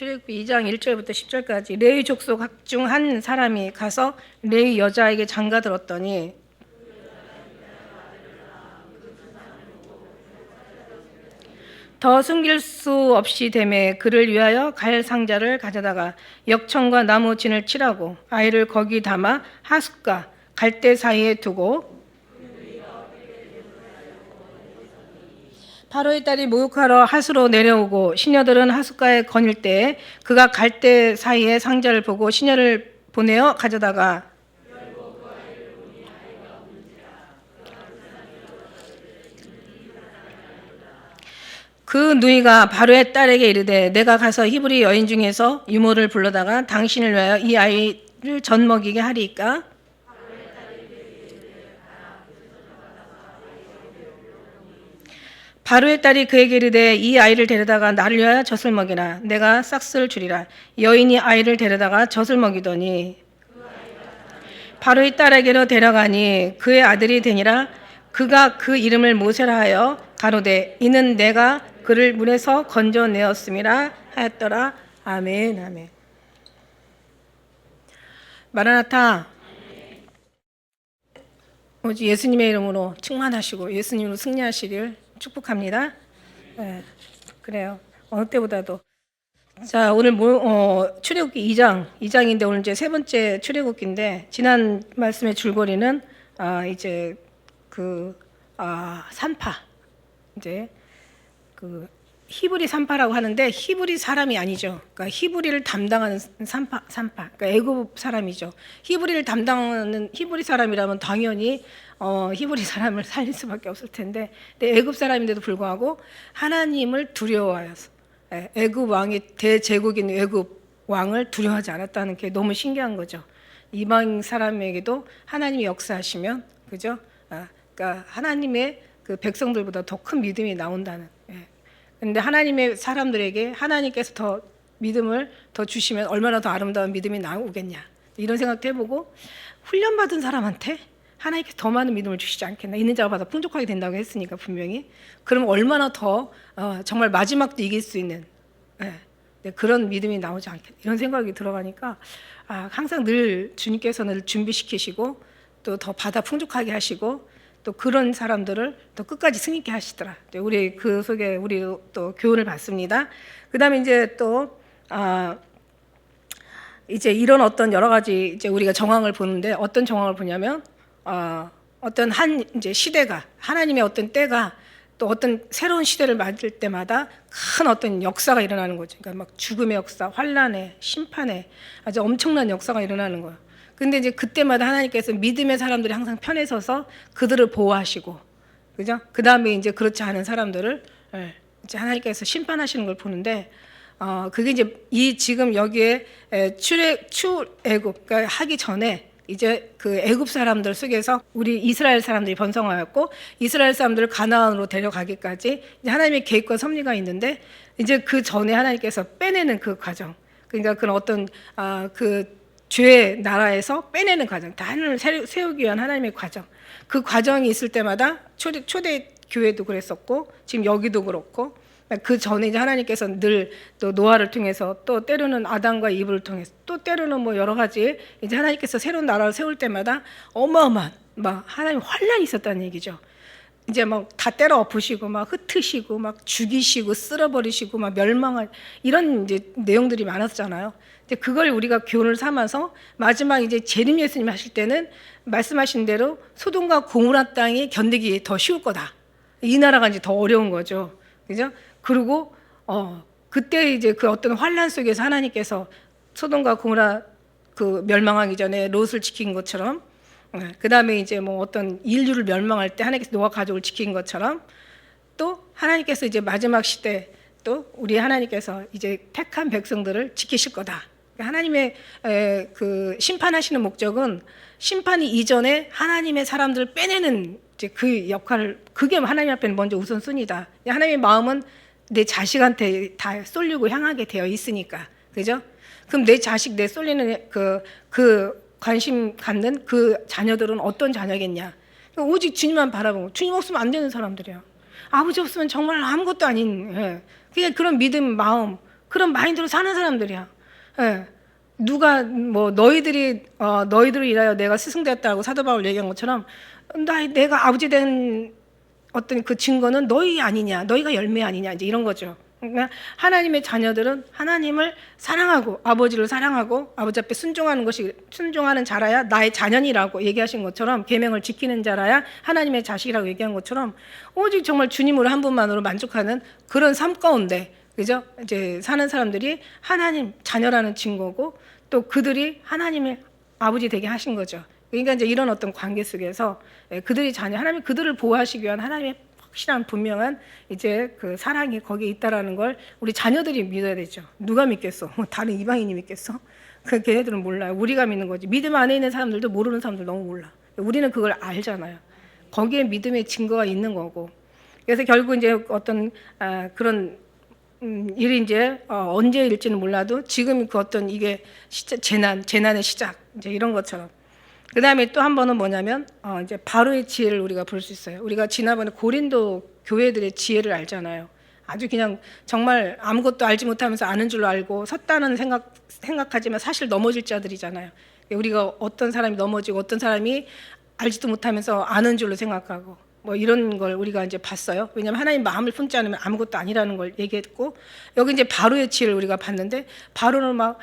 출애굽기 2장 1절부터 10절까지 레위 족속 중 한 사람이 가서 레위 여자에게 장가들었더니 더 숨길 수 없이 되매 그를 위하여 갈 상자를 가져다가 역청과 나무 진을 칠하고 아이를 거기 담아 하숫과 갈대 사이에 두고 바로의 딸이 목욕하러 하수로 내려오고 시녀들은 하숫가에 거닐 때에 그가 갈대 사이에 상자를 보고 시녀를 보내어 가져다가 그 누이가 바로의 딸에게 이르되 내가 가서 히브리 여인 중에서 유모를 불러다가 당신을 위하여 이 아이를 젖먹이게 하리이까? 바로의 딸이 그에게 이르되 이 아이를 데려다가 나를 위하여 젖을 먹이라. 내가 싹스를 주리라. 여인이 아이를 데려다가 젖을 먹이더니 바로의 딸에게로 데려가니 그의 아들이 되니라. 그가 그 이름을 모세라 하여 가로되 이는 내가 그를 물에서 건져내었음이라 하였더라. 아멘. 아멘. 마라나타. 오직 예수님의 이름으로 충만하시고 예수님으로 승리하시길 축복합니다. 네, 그래요. 어느 때보다도. 자, 오늘 출애굽기 2장인데 오늘 이제 세 번째 출애굽기인데 지난 말씀의 줄거리는 이제 산파, 이제 그 히브리 산파라고 하는데 히브리 사람이 아니죠. 그러니까 히브리를 담당하는 산파. 그러니까 애굽 사람이죠. 히브리를 담당하는 히브리 사람이라면 당연히 히브리 사람을 살릴 수밖에 없을 텐데, 근데 애굽 사람인데도 불구하고 하나님을 두려워하여서 애굽 왕이 대제국인 애굽 왕을 두려워하지 않았다는 게 너무 신기한 거죠. 이방 사람에게도 하나님이 역사하시면, 그죠? 그러니까 하나님의 그 백성들보다 더 큰 믿음이 나온다는. 근데 하나님의 사람들에게 하나님께서 더 믿음을 더 주시면 얼마나 더 아름다운 믿음이 나오겠냐, 이런 생각도 해보고, 훈련받은 사람한테 하나님께서 더 많은 믿음을 주시지 않겠나. 있는 자가 받아 풍족하게 된다고 했으니까 분명히. 그럼 얼마나 더 정말 마지막도 이길 수 있는 그런 믿음이 나오지 않겠나, 이런 생각이 들어가니까 항상 늘 주님께서는 준비시키시고 또 더 받아 풍족하게 하시고 또 그런 사람들을 또 끝까지 승리케 하시더라. 우리 그 속에 우리 또 교훈을 받습니다. 그다음에 이제 또 이제 이런 어떤 여러 가지 이제 우리가 정황을 보는데, 어떤 정황을 보냐면 어떤 한 이제 시대가, 하나님의 어떤 때가 또 어떤 새로운 시대를 맞을 때마다 큰 어떤 역사가 일어나는 거죠. 그러니까 막 죽음의 역사, 환란의, 심판의 아주 엄청난 역사가 일어나는 거예요. 근데 이제 그때마다 하나님께서 믿음의 사람들이 항상 편에 서서 그들을 보호하시고, 그죠? 그 다음에 이제 그렇지 않은 사람들을 이제 하나님께서 심판하시는 걸 보는데, 그게 이제 이 지금 여기에 출애굽, 그러니까 하기 전에 이제 그 애굽 사람들 속에서 우리 이스라엘 사람들이 번성하였고, 이스라엘 사람들을 가나안으로 데려가기까지 이제 하나님의 계획과 섭리가 있는데, 이제 그 전에 하나님께서 빼내는 그 과정, 그러니까 그런 어떤 그 죄의 나라에서 빼내는 과정, 하나님을 세우기 위한 하나님의 과정, 그 과정이 있을 때마다 초대 교회도 그랬었고 지금 여기도 그렇고, 그 전에 이제 하나님께서 늘 또 노아를 통해서, 또 때로는 아담과 이브를 통해서, 또 때로는 뭐 여러 가지 이제 하나님께서 새로운 나라를 세울 때마다 어마어마한 막 하나님 환란이 있었다는 얘기죠. 이제 막 다 때려 엎으시고 막 흩으시고 막 죽이시고 쓸어버리시고 막 멸망할 이런 이제 내용들이 많았잖아요. 이제 그걸 우리가 교훈을 삼아서 마지막 이제 재림 예수님 하실 때는 말씀하신 대로 소돔과 고모라 땅이 견디기 더 쉬울 거다. 이 나라가 이제 더 어려운 거죠. 그죠? 그리고 그때 이제 그 어떤 환란 속에서 하나님께서 소돔과 고모라 그 멸망하기 전에 롯을 지킨 것처럼, 그 다음에 이제 뭐 어떤 인류를 멸망할 때 하나님께서 노아 가족을 지킨 것처럼, 또 하나님께서 이제 마지막 시대 또 우리 하나님께서 이제 택한 백성들을 지키실 거다. 하나님의 그 심판하시는 목적은 심판이 이전에 하나님의 사람들을 빼내는 이제 그 역할을, 그게 하나님 앞에는 먼저 우선순위다. 하나님의 마음은 내 자식한테 다 쏠리고 향하게 되어 있으니까, 그죠? 그럼 내 자식, 내 쏠리는 그 관심 갖는 그 자녀들은 어떤 자녀겠냐? 오직 주님만 바라보고, 주님 없으면 안 되는 사람들이야. 아버지 없으면 정말 아무것도 아닌, 그냥 그런 믿음, 마음, 그런 마인드로 사는 사람들이야. 예. 누가 뭐 너희들을 인하여 내가 스승되었다고 사도 바울 얘기한 것처럼 내가 아버지 된 어떤 그 증거는 너희 아니냐, 너희가 열매 아니냐, 이제 이런 거죠. 그러니까 하나님의 자녀들은 하나님을 사랑하고 아버지를 사랑하고 아버지 앞에 순종하는 자라야 나의 자녀니라고 얘기하신 것처럼, 계명을 지키는 자라야 하나님의 자식이라고 얘기한 것처럼, 오직 정말 주님으로 한 분만으로 만족하는 그런 삶 가운데, 그죠? 이제 사는 사람들이 하나님 자녀라는 증거고, 또 그들이 하나님의 아버지 되게 하신 거죠. 그러니까 이제 이런 어떤 관계 속에서 그들이 자녀, 하나님 그들을 보호하시기 위한 하나님의 확실한 분명한 이제 그 사랑이 거기에 있다라는 걸 우리 자녀들이 믿어야 되죠. 누가 믿겠어? 뭐 다른 이방인이 믿겠어? 걔네들은 몰라요. 우리가 믿는 거지. 믿음 안에 있는 사람들도 모르는 사람들 너무 몰라. 우리는 그걸 알잖아요. 거기에 믿음의 증거가 있는 거고. 그래서 결국 이제 어떤 그런 일이 이제 언제일지는 몰라도 지금 그 어떤 이게 재난의 시작, 이제 이런 것처럼. 그 다음에 또 한 번은 뭐냐면 이제 바로의 지혜를 우리가 볼 수 있어요. 우리가 지난번에 고린도 교회들의 지혜를 알잖아요. 아주 그냥 정말 아무것도 알지 못하면서 아는 줄로 알고 섰다는 생각하지만 사실 넘어질 자들이잖아요. 우리가 어떤 사람이 넘어지고 어떤 사람이 알지도 못하면서 아는 줄로 생각하고 뭐 이런 걸 우리가 이제 봤어요. 왜냐하면 하나님 마음을 품지 않으면 아무것도 아니라는 걸 얘기했고, 여기 이제 바로의 지혜를 우리가 봤는데, 바로는 막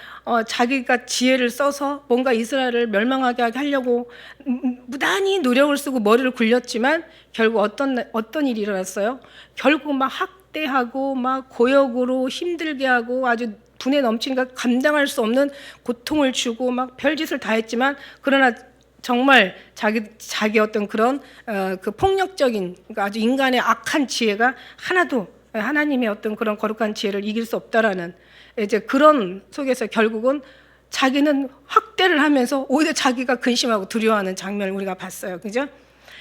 자기가 지혜를 써서 뭔가 이스라엘을 멸망하게 하려고 무단히 노력을 쓰고 머리를 굴렸지만 결국 어떤 일이 일어났어요? 결국 막 학대하고 막 고역으로 힘들게 하고 아주 분에 넘치니까 감당할 수 없는 고통을 주고 막 별짓을 다 했지만, 그러나 정말 자기 어떤 그런 그 폭력적인, 그러니까 아주 인간의 악한 지혜가 하나도 하나님의 어떤 그런 거룩한 지혜를 이길 수 없다라는, 이제 그런 속에서 결국은 자기는 확대를 하면서 오히려 자기가 근심하고 두려워하는 장면을 우리가 봤어요. 그죠?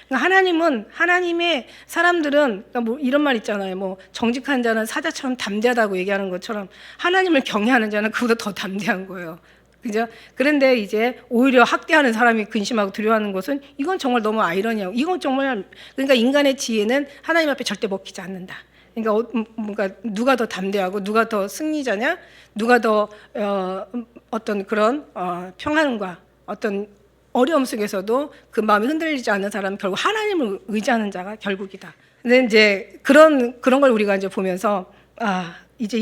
그러니까 하나님은, 하나님의 사람들은, 그러니까 뭐 이런 말 있잖아요. 뭐 정직한 자는 사자처럼 담대하다고 얘기하는 것처럼 하나님을 경외하는 자는 그보다 더 담대한 거예요. 그죠? 그런데 이제 오히려 학대하는 사람이 근심하고 두려워하는 것은, 이건 정말 너무 아이러니하고, 이건 정말, 그러니까 인간의 지혜는 하나님 앞에 절대 먹히지 않는다. 그러니까 뭔가 누가 더 담대하고 누가 더 승리자냐, 누가 더 어떤 그런 평안과 어떤 어려움 속에서도 그 마음이 흔들리지 않는 사람은 결국 하나님을 의지하는 자가 결국이다. 근데 이제 그런 걸 우리가 이제 보면서 이제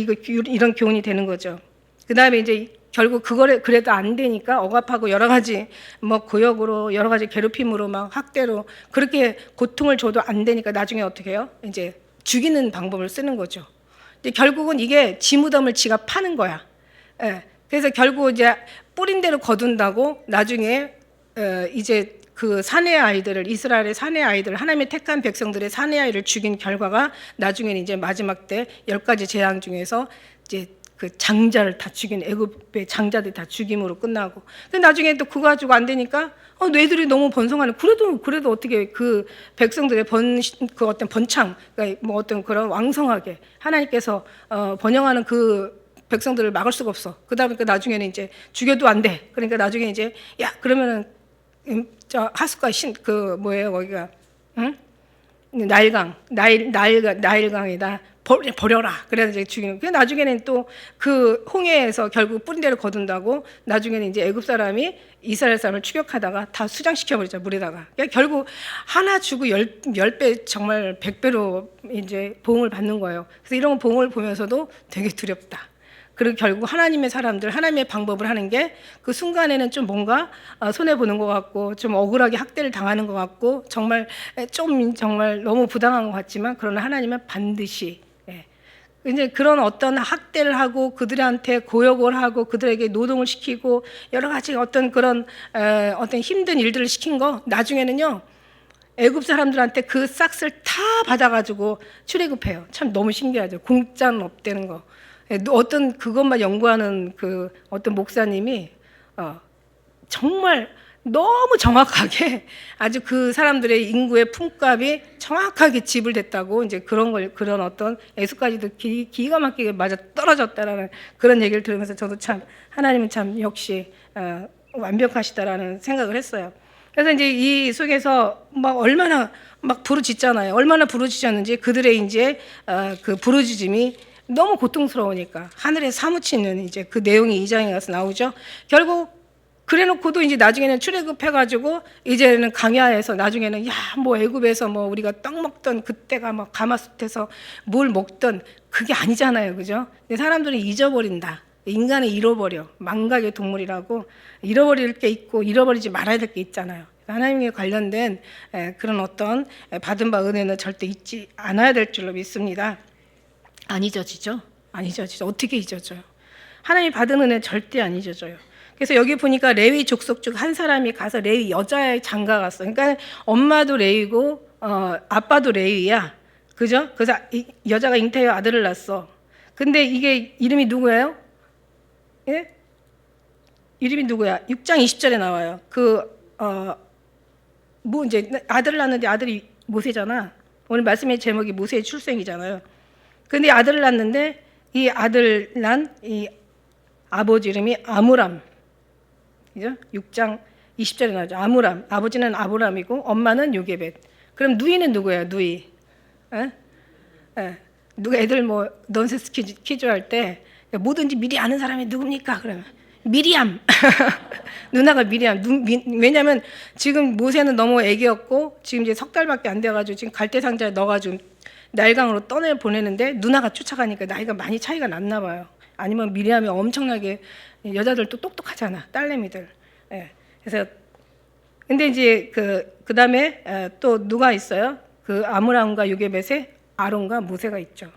이런 교훈이 되는 거죠. 그 다음에 이제 결국 그거를 그래도 안 되니까 억압하고 여러 가지 뭐 고역으로 여러 가지 괴롭힘으로 막 학대로 그렇게 고통을 줘도 안 되니까 나중에 어떻게 해요? 이제 죽이는 방법을 쓰는 거죠. 이제 결국은 이게 지 무덤을 지가 파는 거야. 예. 그래서 결국 이제 뿌린 대로 거둔다고 나중에 이제 그 사내 아이들을, 이스라엘의 사내 아이들, 하나님의 택한 백성들의 사내 아이를 죽인 결과가 나중에는 이제 마지막 때 10가지 재앙 중에서 이제 그 장자를 다 죽인, 애굽의 장자들이 다 죽임으로 끝나고. 근데 나중에 또 그거 가지고 안 되니까 뇌들이 너무 번성하는, 그래도 어떻게 그 백성들의 그 어떤 번창, 그러니까 뭐 어떤 그런 왕성하게 하나님께서 번영하는 그 백성들을 막을 수가 없어. 그다음에 나중에는 이제 죽여도 안 돼. 그러니까 나중에 이제 야 그러면은 저 하숫과 그 뭐예요 거기가, 응? 나일강에다 버려라. 그래서 이제 죽이는. 그 나중에는 또 그 홍해에서 결국 뿌린 대로 거둔다고 나중에는 이제 애굽 사람이 이스라엘 사람을 추격하다가 다 수장시켜 버리죠, 물에다가. 그러니까 결국 하나 주고 10배 정말 100배로 이제 보응을 받는 거예요. 그래서 이런 보응을 보면서도 되게 두렵다. 그리고 결국 하나님의 사람들, 하나님의 방법을 하는 게 그 순간에는 좀 뭔가 손해보는 것 같고 좀 억울하게 학대를 당하는 것 같고 정말 너무 부당한 것 같지만, 그러나 하나님은 반드시 이제 그런 어떤 학대를 하고 그들한테 고역을 하고 그들에게 노동을 시키고 여러 가지 어떤 그런 어떤 힘든 일들을 시킨 거 나중에는요 애굽 사람들한테 그 싹을 다 받아가지고 출애굽해요. 참 너무 신기하죠. 공짜는 없다는 거. 어떤 그것만 연구하는 그 어떤 목사님이 정말 너무 정확하게 아주 그 사람들의 인구의 품값이 정확하게 지불됐다고, 이제 그런 어떤 애수까지도 기가 막히게 맞아 떨어졌다라는 그런 얘기를 들으면서 저도 참 하나님은 참 역시 완벽하시다라는 생각을 했어요. 그래서 이제 이 속에서 막 얼마나 막 부르짖잖아요. 얼마나 부르짖었는지 그들의 이제 그 부르짖음이 너무 고통스러우니까 하늘에 사무치는 이제 그 내용이 2장에 가서 나오죠. 결국 그래놓고도 이제 나중에는 출애굽해가지고 이제는 강야에서 나중에는 야 뭐 애굽에서 뭐 우리가 떡 먹던 그때가 막 가마솥에서 뭘 먹던 그게 아니잖아요, 그죠? 근데 사람들이 잊어버린다. 인간을 잃어버려. 망각의 동물이라고 잃어버릴 게 있고 잃어버리지 말아야 될 게 있잖아요. 하나님께 관련된 그런 어떤 받은 바 은혜는 절대 잊지 않아야 될 줄로 믿습니다. 안 잊어지죠? 안 잊어지죠. 어떻게 잊어져요? 하나님이 받은 은혜 절대 안 잊어져요. 그래서 여기 보니까 레위 족속 중 한 사람이 가서 레위 여자의 장가 갔어. 그러니까 엄마도 레위고 아빠도 레위야. 그죠? 그래서 이 여자가 잉태해 아들을 낳았어. 근데 이게 이름이 누구예요? 예? 이름이 누구야? 6장 20절에 나와요. 뭐 이제 아들을 낳았는데 아들이 모세잖아. 오늘 말씀의 제목이 모세의 출생이잖아요. 근데 아들을 낳았는데 이 아들 난 이 아버지 이름이 아므람. 그죠? 6장 20절에 나오죠. 아므람. 아버지는 아브람이고 엄마는 요게벳. 그럼 누이는 누구야? 누이. 에? 에. 누가 애들 뭐 넌센스 퀴즈 할 때 뭐든지 미리 아는 사람이 누굽니까? 그러면 미리암. 누나가 미리암. 왜냐면 지금 모세는 너무 애기였고 지금 이제 석 달밖에 안 돼가지고 지금 갈대상자에 넣어가지고 나일강으로 떠내 보내는데 누나가 쫓아가니까 나이가 많이 차이가 났나 봐요. 아니면 미리암이 엄청나게 여자들도 똑똑하잖아, 딸내미들. 예. 그래서 근데 이제 그 다음에 또 누가 있어요? 그 아므람과 요게벳의 아론과 모세가 있죠.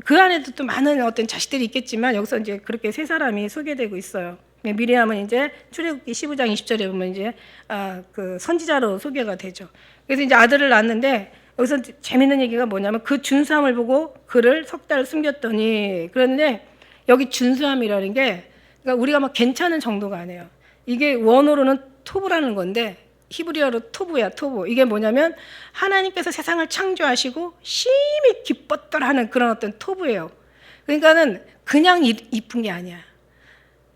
그 안에도 또 많은 어떤 자식들이 있겠지만 여기서 이제 그렇게 세 사람이 소개되고 있어요. 미리암은 이제 출애굽기 15장 20절에 보면 이제 그 선지자로 소개가 되죠. 그래서 이제 아들을 낳았는데 여기서 재밌는 얘기가 뭐냐면 그 준수함을 보고 그를 석 달 숨겼더니 그런데 여기 준수함이라는 게 그러니까 우리가 막 괜찮은 정도가 아니에요. 이게 원어로는 토브라는 건데 히브리어로 토브야, 토브. 이게 뭐냐면 하나님께서 세상을 창조하시고 심히 기뻤더라는 그런 어떤 토브예요. 그러니까는 그냥 이쁜 게 아니야.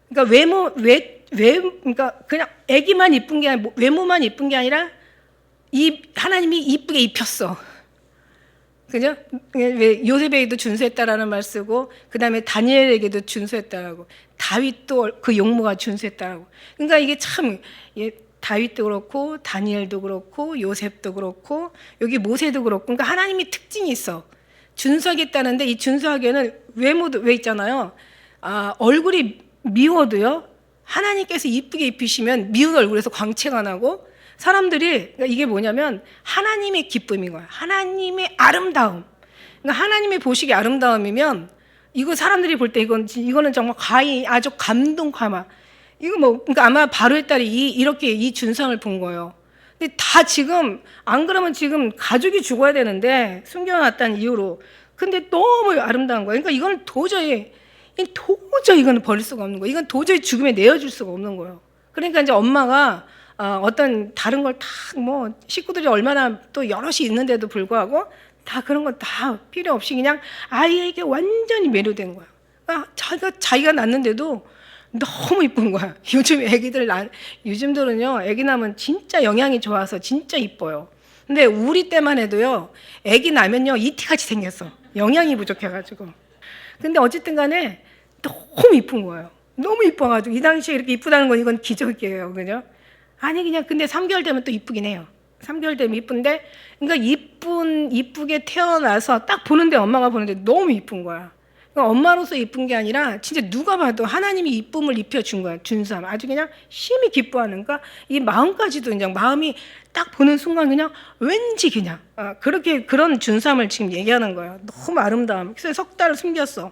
그러니까 그러니까 그냥 애기만 이쁜 게 아니라 외모만 이쁜 게 아니라 하나님이 이쁘게 입혔어. 그죠? 왜 요셉에게도 준수했다라는 말 쓰고 그다음에 다니엘에게도 준수했다라고 다윗도 그 용모가 준수했다라고. 그러니까 이게 참 다윗도 그렇고 다니엘도 그렇고 요셉도 그렇고 여기 모세도 그렇고 그러니까 하나님이 특징이 있어. 준수하겠다는데 이 준수하게는 외모도 왜 있잖아요. 얼굴이 미워도요. 하나님께서 이쁘게 입히시면 미운 얼굴에서 광채가 나고 사람들이 그러니까 이게 뭐냐면 하나님의 기쁨인 거야. 하나님의 아름다움. 그러니까 하나님의 보시기 아름다움이면 이거 사람들이 볼 때 이거는 정말 아주 감동 감화. 이거 뭐 그러니까 아마 바로의 딸이 이렇게 이 준상을 본 거예요. 근데 다 지금 안 그러면 지금 가족이 죽어야 되는데 숨겨놨다는 이유로. 근데 너무 아름다운 거예요. 그러니까 이건 도저히 이거는 버릴 수가 없는 거예요. 이건 도저히 죽음에 내어줄 수가 없는 거예요. 그러니까 이제 엄마가 어떤 다른 걸 다 뭐 식구들이 얼마나 또 여럿이 있는데도 불구하고 다 그런 거 다 필요 없이 그냥 아이에게 완전히 매료된 거야. 자기가 낳는데도 너무 이쁜 거야. 요즘들은요, 애기 낳으면 진짜 영양이 좋아서 진짜 이뻐요. 근데 우리 때만 해도요, 애기 낳으면요, 이티같이 생겼어. 영양이 부족해가지고. 근데 어쨌든 간에 너무 이쁜 거예요. 너무 이뻐가지고. 이 당시에 이렇게 이쁘다는 건 이건 기적이에요. 그죠? 아니, 그냥 근데 3개월 되면 또 이쁘긴 해요. 3개월 되면 이쁜데, 그러니까 이쁘게 태어나서 딱 보는데 엄마가 보는데 너무 이쁜 거야. 그러니까 엄마로서 이쁜 게 아니라 진짜 누가 봐도 하나님이 이쁨을 입혀준 거야. 준수함. 아주 그냥 심히 기뻐하는 거야. 이 마음까지도 그냥 마음이 딱 보는 순간 그냥 왠지 그냥 그렇게 그런 준수함을 지금 얘기하는 거야. 너무 아름다움. 그래서 석 달을 숨겼어.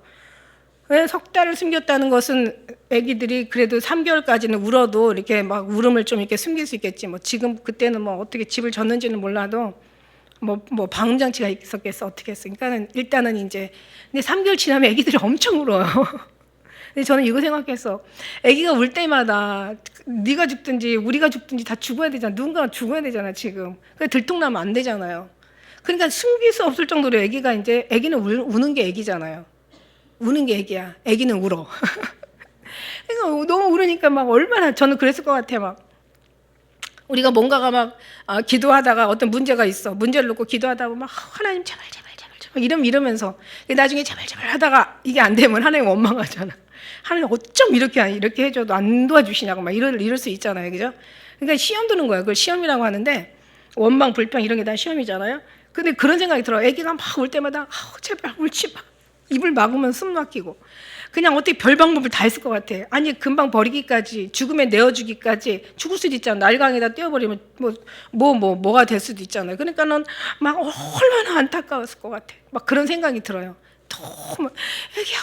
왜 석 달을 숨겼다는 것은 아기들이 그래도 3개월까지는 울어도 이렇게 막 울음을 좀 이렇게 숨길 수 있겠지. 뭐 지금 그때는 뭐 어떻게 집을 졌는지는 몰라도 뭐 방음장치가 있었겠어 어떻게 했어. 그러니까는 일단은 이제 근데 3개월 지나면 아기들이 엄청 울어요. 근데 저는 이거 생각했어. 아기가 울 때마다 네가 죽든지 우리가 죽든지 다 죽어야 되잖아. 누군가 죽어야 되잖아 지금. 그래 들통나면 안 되잖아요. 그러니까 숨길 수 없을 정도로 아기는 우는 게 아기잖아요. 우는 게 아기야. 아기는 울어. 그러니까 너무 울으니까 막 얼마나 저는 그랬을 것 같아 막. 우리가 뭔가가 막 기도하다가 어떤 문제가 있어. 문제를 놓고 기도하다 보면 하나님 제발 이러면서 나중에 제발 하다가 이게 안 되면 하나님 원망하잖아. 하나님 어쩜 이렇게 해줘도 안 도와주시냐고 막 이럴 수 있잖아요, 그죠? 그러니까 시험 드는 거예요. 그걸 시험이라고 하는데 원망, 불평 이런 게 다 시험이잖아요. 근데 그런 생각이 들어. 애기가 막 울 때마다 제발 울지 마. 입을 막으면 숨 막히고 그냥 어떻게 별 방법을 다 했을 것 같아. 아니 금방 버리기까지, 죽음에 내어주기까지, 죽을 수도 있잖아. 날강에다 떼어버리면 뭐가 될 수도 있잖아요. 그러니까는 막 얼마나 안타까웠을 것 같아. 막 그런 생각이 들어요. 너무 애기야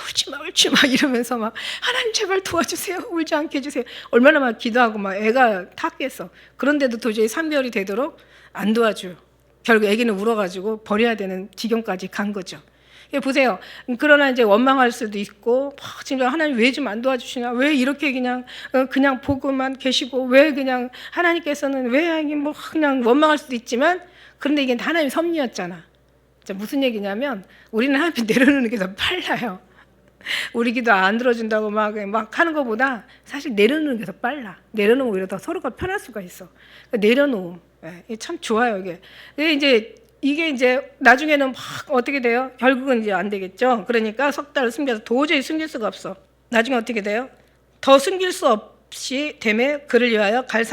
울지 마 이러면서 막 하나님 제발 도와주세요. 울지 않게 해주세요. 얼마나 막 기도하고 막 애가 탔겠어. 그런데도 도저히 3개월이 되도록 안 도와줘요. 결국 애기는 울어가지고 버려야 되는 지경까지 간 거죠. 보세요. 그러나 이제 원망할 수도 있고, 진짜 하나님 왜 좀 안 도와주시나? 왜 이렇게 그냥 보고만 계시고, 왜 그냥 하나님께서는 왜 뭐 그냥 원망할 수도 있지만, 그런데 이게 하나님의 섭리였잖아. 무슨 얘기냐면, 우리는 하나님 내려놓는 게 더 빨라요. 우리 기도 안 들어준다고 막 하는 것보다 사실 내려놓는 게 더 빨라. 내려놓으면 오히려 더 서로가 편할 수가 있어. 내려놓음. 참 좋아요, 이게. 이게 이제 나중에는 막 어떻게 돼요? 결국은 이제 안 되겠죠. 그러니까 석 달을 숨겨서 도저히 숨길 수가 없어. 나중에 어떻게 돼요? 더 숨길 수 없이 되매 그를 위하여 갈대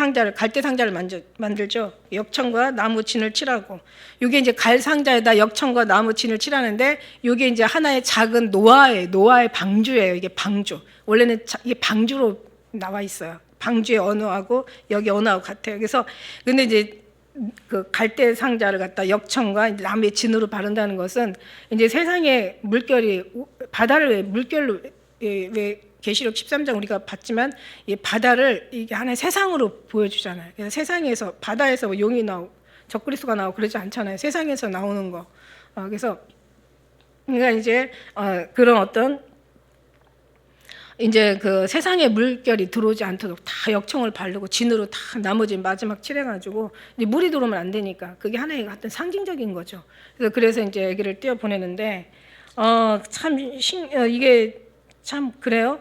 상자를 만들죠. 역청과 나무 진을 칠하고. 이게 이제 갈 상자에다 역청과 나무 진을 칠하는데 이게 이제 하나의 작은 노아의 방주예요. 이게 방주. 원래는 이게 방주로 나와 있어요. 방주의 언어하고 여기 언어하고 같아요. 그래서 근데 이제 그 갈대 상자를 갖다 역청과 나무의 진으로 바른다는 것은 이제 세상의 물결이 바다를 왜 물결로 왜 계시록 13장 우리가 봤지만 이 바다를 이게 하나의 세상으로 보여주잖아요. 그래서 세상에서 바다에서 뭐 용이 나오고 적그리스도가 나오고 그러지 않잖아요. 세상에서 나오는 거. 그래서 그러니까 이제 그런 어떤 이제 그 세상의 물결이 들어오지 않도록 다 역청을 바르고 진으로 다 나머지 마지막 칠해가지고 이제 물이 들어오면 안 되니까 그게 하나의 어떤 상징적인 거죠. 그래서 이제 아기를 떼어 보내는데 이게 참 그래요.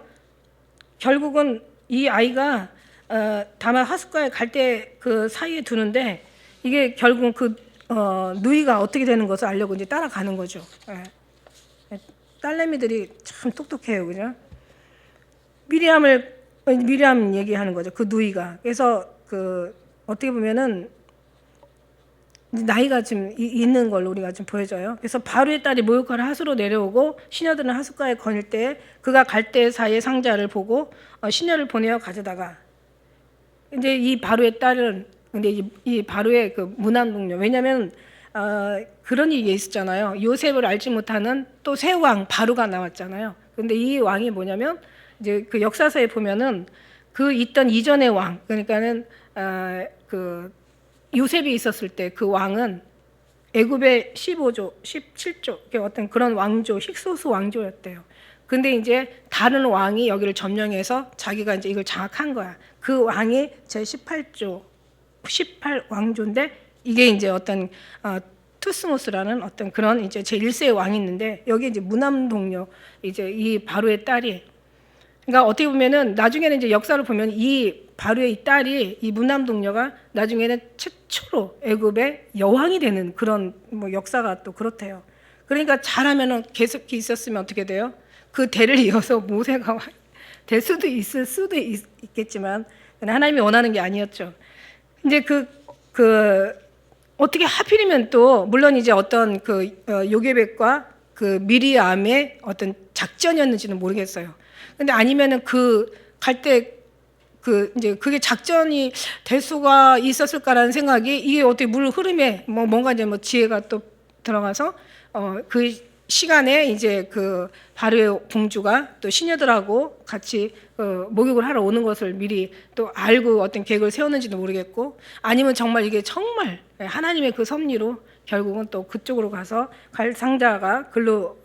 결국은 이 아이가 다만 하숫가에 갈 때 그 사이에 두는데 이게 결국은 그 누이가 어떻게 되는 것을 알려고 이제 따라가는 거죠. 딸내미들이 참 똑똑해요, 그죠? 미리암 얘기하는 거죠. 그 누이가. 그래서 그 어떻게 보면은 나이가 지금 있는 걸로 우리가 좀 보여져요. 그래서 바로의 딸이 모욕하러 하수로 내려오고 시녀들은 하숫가에 거닐 때 그가 갈대 사이의 상자를 보고 시녀를 보내어 가져다가 이제 이 바로의 딸은 근데 이 바로의 그 무난동료 왜냐하면 그런 일이 있었잖아요. 요셉을 알지 못하는 또 새 왕 바로가 나왔잖아요. 근데 이 왕이 뭐냐면 이제 그 역사서에 보면은 그 있던 이전의 왕 그러니까는 그 요셉이 있었을 때 그 왕은 애굽의 15조, 17조 어떤 그런 왕조, 힉소스 왕조였대요. 근데 이제 다른 왕이 여기를 점령해서 자기가 이제 이걸 장악한 거야. 그 왕이 제 18조, 18 왕조인데 이게 이제 어떤 투스모스라는 어떤 그런 이제 제 1세의 왕이 있는데 여기 이제 무남동료 이제 이 바로의 딸이 그러니까 어떻게 보면은 나중에는 이제 역사를 보면 이 바로의 이 딸이 이 무남동녀가 나중에는 최초로 애굽의 여왕이 되는 그런 뭐 역사가 또 그렇대요. 그러니까 잘하면은 계속 있었으면 어떻게 돼요? 그 대를 이어서 모세가 될 수도 있을 수도 있겠지만 하나님이 원하는 게 아니었죠. 이제 그 어떻게 하필이면 또 물론 이제 어떤 그 요게벳과 그 미리암의 어떤 작전이었는지는 모르겠어요. 근데 아니면은 그 갈 때 그 이제 그게 작전이 될 수가 있었을까라는 생각이 이게 어떻게 물 흐름에 뭔가 이제 뭐 지혜가 또 들어가서 그 시간에 이제 그 바로의 공주가 또 시녀들하고 같이 목욕을 하러 오는 것을 미리 또 알고 어떤 계획을 세웠는지도 모르겠고 아니면 정말 이게 정말 하나님의 그 섭리로 결국은 또 그쪽으로 가서 갈 상자가 글로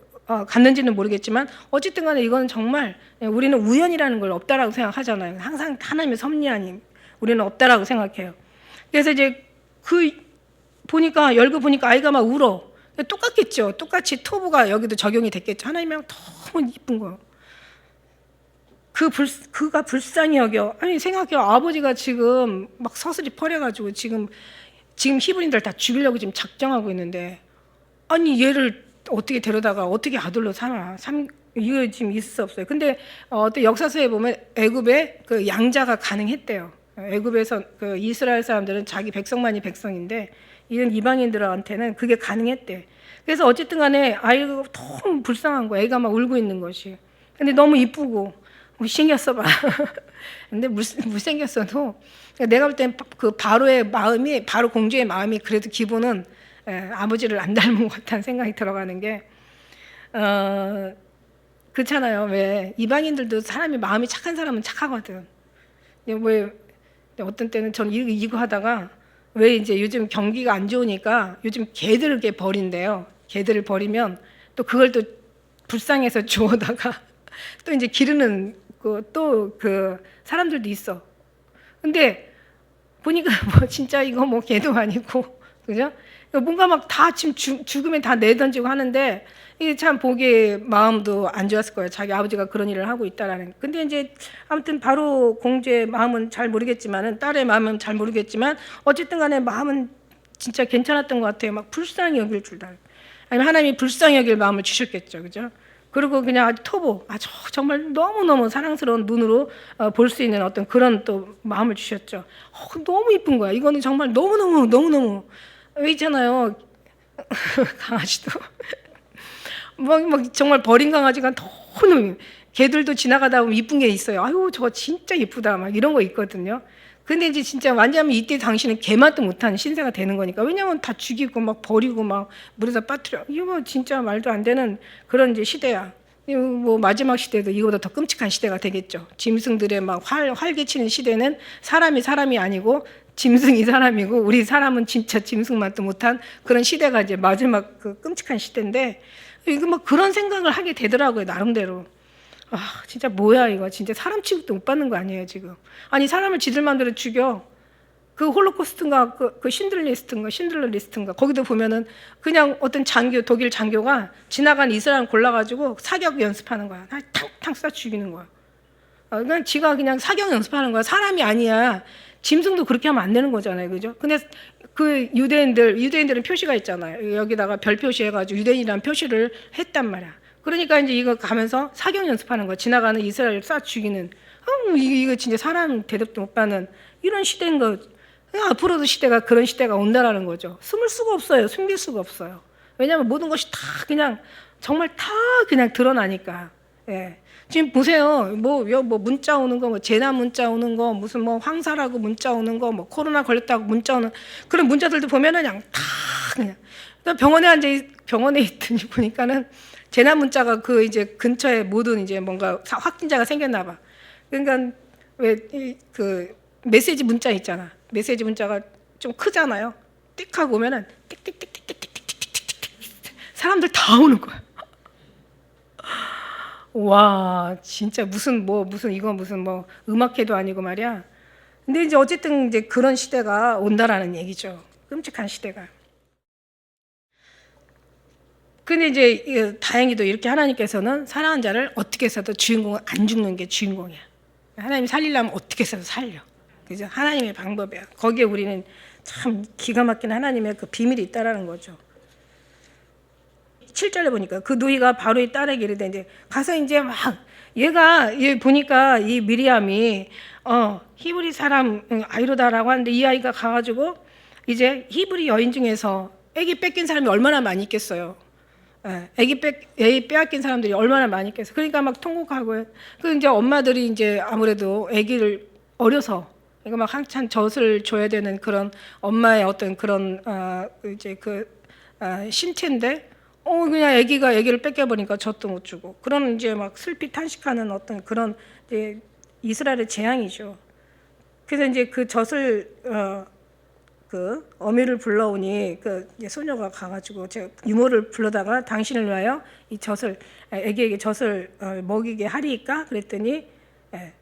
갔는지는 모르겠지만 어쨌든 간에 이건 정말 우리는 우연이라는 걸 없다라고 생각하잖아요. 항상 하나님의 섭리 아님 우리는 없다라고 생각해요. 그래서 이제 그 보니까 열고 보니까 아이가 막 울어. 똑같겠죠. 똑같이 토부가 여기도 적용이 됐겠죠. 하나님이랑 너무 이쁜 거예요. 그가 불쌍히 여겨. 아니 생각해요. 아버지가 지금 막 서슬이 퍼려가지고 지금 히브리인들 다 죽이려고 지금 작정하고 있는데 아니 얘를 어떻게 데려다가 어떻게 아들로 삼아? 이거 지금 있을 수 없어요. 근데 어떤 역사서에 보면 애굽에 그 양자가 가능했대요. 애굽에서 그 이스라엘 사람들은 자기 백성만이 백성인데 이런 이방인들한테는 그게 가능했대. 그래서 어쨌든 간에 아이가 너무 불쌍한 거야. 애가 막 울고 있는 것이. 근데 너무 이쁘고 못생겼어 봐. 근데 못생겼어도 내가 볼 땐 그 바로의 마음이, 바로 공주의 마음이 그래도 기본은 아버지를 안 닮은 것 같다는 생각이 들어가는 게 그렇잖아요. 왜 이방인들도 사람이 마음이 착한 사람은 착하거든. 왜 어떤 때는 전 이거 하다가 왜 이제 요즘 경기가 안 좋으니까 요즘 개들을 이렇게 버린대요. 개들을 버리면 또 그걸 또 불쌍해서 주워다가 또 이제 기르는 또 그 사람들도 있어. 근데 보니까 뭐 진짜 이거 뭐 개도 아니고 그죠? 뭔가 막 다 지금 죽으면 다 내던지고 하는데 이게 참 보기에 마음도 안 좋았을 거예요. 자기 아버지가 그런 일을 하고 있다라는. 근데 이제 아무튼 바로 공주의 마음은 잘 모르겠지만은 딸의 마음은 잘 모르겠지만 어쨌든 간에 마음은 진짜 괜찮았던 것 같아요. 막 불쌍히 여길 줄 알. 아니면 하나님이 불쌍히 여길 마음을 주셨겠죠. 그죠? 그리고 그냥 아주 터보, 아주 정말 너무너무 사랑스러운 눈으로 볼 수 있는 어떤 그런 또 마음을 주셨죠. 너무 이쁜 거야. 이거는 정말 너무너무 왜 있잖아요. 강아지도 막 정말 버린 강아지가 너무 개들도 지나가다 보면 이쁜 게 있어요. 아유 저거 진짜 이쁘다 막 이런 거 있거든요. 근데 이제 진짜 완전히 이때 당신은 개맛도 못하는 신세가 되는 거니까. 왜냐면 다 죽이고 막 버리고 막 물에다 빠뜨려. 이거 뭐 진짜 말도 안 되는 그런 이제 시대야. 뭐 마지막 시대도 이거보다 더 끔찍한 시대가 되겠죠. 짐승들의 막 활개치는 시대는 사람이 아니고 짐승이 사람이고 우리 사람은 진짜 짐승만도 못한 그런 시대가 이제 마지막 그 끔찍한 시대인데 이거 막 그런 생각을 하게 되더라고요. 나름대로. 아 진짜 뭐야 이거 진짜 사람 취급도 못 받는 거 아니에요 지금. 아니 사람을 지들 마음대로 죽여. 그 홀로코스트인가 그 신들러 리스트인가 거기도 보면은 그냥 어떤 장교 독일 장교가 지나간 이스라엘 골라가지고 사격 연습하는 거야. 탕탕 쏴 죽이는 거야. 그냥 지가 그냥 사격 연습하는 거야. 사람이 아니야. 짐승도 그렇게 하면 안 되는 거잖아요, 그죠? 근데 그 유대인들은 표시가 있잖아요. 여기다가 별 표시해가지고 유대인이라는 표시를 했단 말이야. 그러니까 이제 이거 가면서 사격 연습하는 거야. 지나가는 이스라엘 쏴 죽이는. 이거 진짜 사람 대접도 못 받는 이런 시대인 거. 앞으로도 시대가 그런 시대가 온다라는 거죠. 숨을 수가 없어요. 숨길 수가 없어요. 왜냐하면 모든 것이 다 그냥 정말 다 그냥 드러나니까. 예. 지금 보세요. 뭐 문자 오는 거, 뭐 재난 문자 오는 거, 무슨 뭐 황사라고 문자 오는 거, 뭐 코로나 걸렸다고 문자 오는 그런 문자들도 보면은 그냥 다 그냥. 병원에 있더니 보니까는 재난 문자가 그 이제 근처에 모든 이제 뭔가 확진자가 생겼나 봐. 그러니까 왜 그 메시지 문자 있잖아. 메시지 문자가 좀 크잖아요. 띡 하고 오면은 띡띡띡띡띡띡띡띡 사람들 다 오는 거야. 와 진짜 무슨 이거 무슨 뭐 음악회도 아니고 말이야. 근데 이제 어쨌든 이제 그런 시대가 온다라는 얘기죠. 끔찍한 시대가. 근데 이제 다행히도 이렇게 하나님께서는 사랑하는 자를 어떻게 해서도 주인공은 안 죽는 게 주인공이야. 하나님이 살리려면 어떻게 해서도 살려. 그죠? 하나님의 방법이야. 거기에 우리는 참 기가 막힌 하나님의 그 비밀이 있다라는 거죠. 7절에 보니까 그 누이가 바로의 딸에게 이르되 이제 가서 이제 막 얘 보니까 이 미리암이 히브리 사람 아이로다라고 하는데 이 아이가 가가지고 이제 히브리 여인 중에서 애기 뺏긴 사람이 얼마나 많이 있겠어요. 애기 빼앗긴 사람들이 얼마나 많이 있겠어요. 그러니까 막 통곡하고 그 이제 엄마들이 이제 아무래도 애기를 어려서 이거 막 한참 젖을 줘야 되는 그런 엄마의 어떤 그런 이제 신체인데 그냥 애기를 뺏겨버리니까 젖도 못 주고 그런 이제 막 슬피 탄식하는 어떤 그런 이제 이스라엘의 재앙이죠. 그래서 이제 그 젖을 그 어미를 불러오니 그 소녀가 가가지고 제가 유모를 불러다가 당신을 위하여 이 젖을 애기에게 젖을 먹이게 하리이까 그랬더니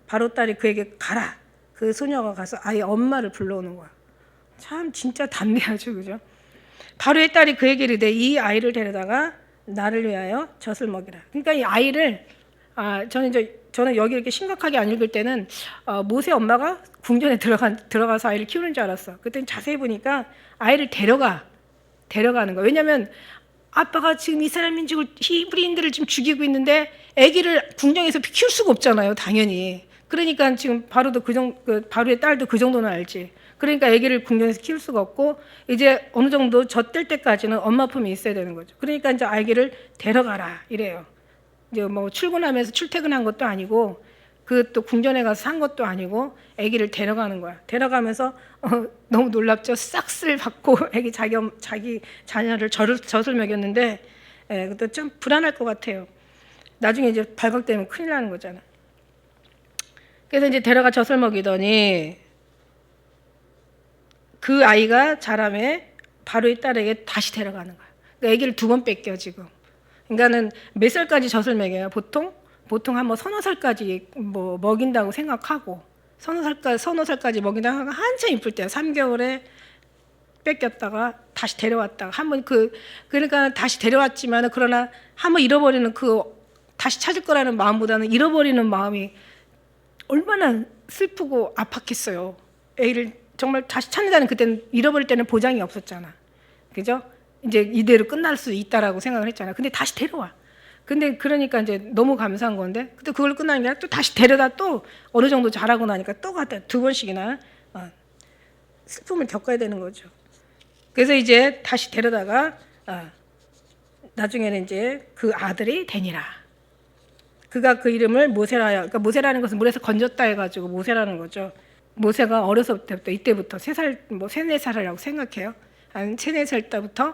바로 딸이 그에게 가라. 그 소녀가 가서 아이 엄마를 불러오는 거야. 참 진짜 담대하죠, 그죠? 바로의 딸이 그에게 이르되 이 아이를 데려다가 나를 위하여 젖을 먹이라. 그러니까 이 아이를 저는 여기 이렇게 심각하게 안 읽을 때는 모세 엄마가 궁전에 들어가서 아이를 키우는 줄 알았어. 그랬더니 자세히 보니까 아이를 데려가는 거야. 왜냐하면 아빠가 지금 이스라엘 민족을 히브리인들을 지금 죽이고 있는데 아기를 궁정에서 키울 수가 없잖아요, 당연히. 그러니까 지금 바로도 바로의 딸도 그 정도는 알지. 그러니까 아기를 궁정에서 키울 수가 없고 이제 어느 정도 젖될 때까지는 엄마 품에 있어야 되는 거죠. 그러니까 이제 아기를 데려가라 이래요. 이제 뭐 출근하면서 출퇴근한 것도 아니고 그 또 궁전에 가서 산 것도 아니고 아기를 데려가는 거야. 데려가면서 너무 놀랍죠. 싹쓸 받고 아기 자기 자녀를 젖을 먹였는데 그것도 좀 불안할 것 같아요. 나중에 이제 발각되면 큰일 나는 거잖아. 그래서 이제 데려가 젖을 먹이더니 그 아이가 자라매 바로의 딸에게 다시 데려가는 거야. 그러니까 아기를 2번 뺏겨 지금. 그러니까는 몇 살까지 젖을 먹여요? 보통 한 뭐 서너 살까지 뭐 먹인다고 생각하고 서너 살까지 먹인다고 하면 한참 이쁠 때야. 3개월에 뺏겼다가 다시 데려왔다가 한번 그러니까 다시 데려왔지만 그러나 한번 잃어버리는 다시 찾을 거라는 마음보다는 잃어버리는 마음이 얼마나 슬프고 아팠겠어요. 애를 정말 다시 찾는다는 그때는 잃어버릴 때는 보장이 없었잖아. 그죠? 이제 이대로 끝날 수 있다라고 생각을 했잖아. 근데 다시 데려와. 근데 그러니까 이제 너무 감사한 건데, 근데 그걸 끝나는 게 아니라 또 다시 데려다 또 어느 정도 자라고 나니까 또 갔다 2번씩이나 슬픔을 겪어야 되는 거죠. 그래서 이제 다시 데려다가 나중에는 이제 그 아들이 되니라. 그가 그 이름을 모세라야. 그러니까 모세라는 것은 물에서 건졌다 해가지고 모세라는 거죠. 모세가 어렸을 때부터 이때부터 3살, 뭐 3, 4살이라고 생각해요. 한 3, 4살 때부터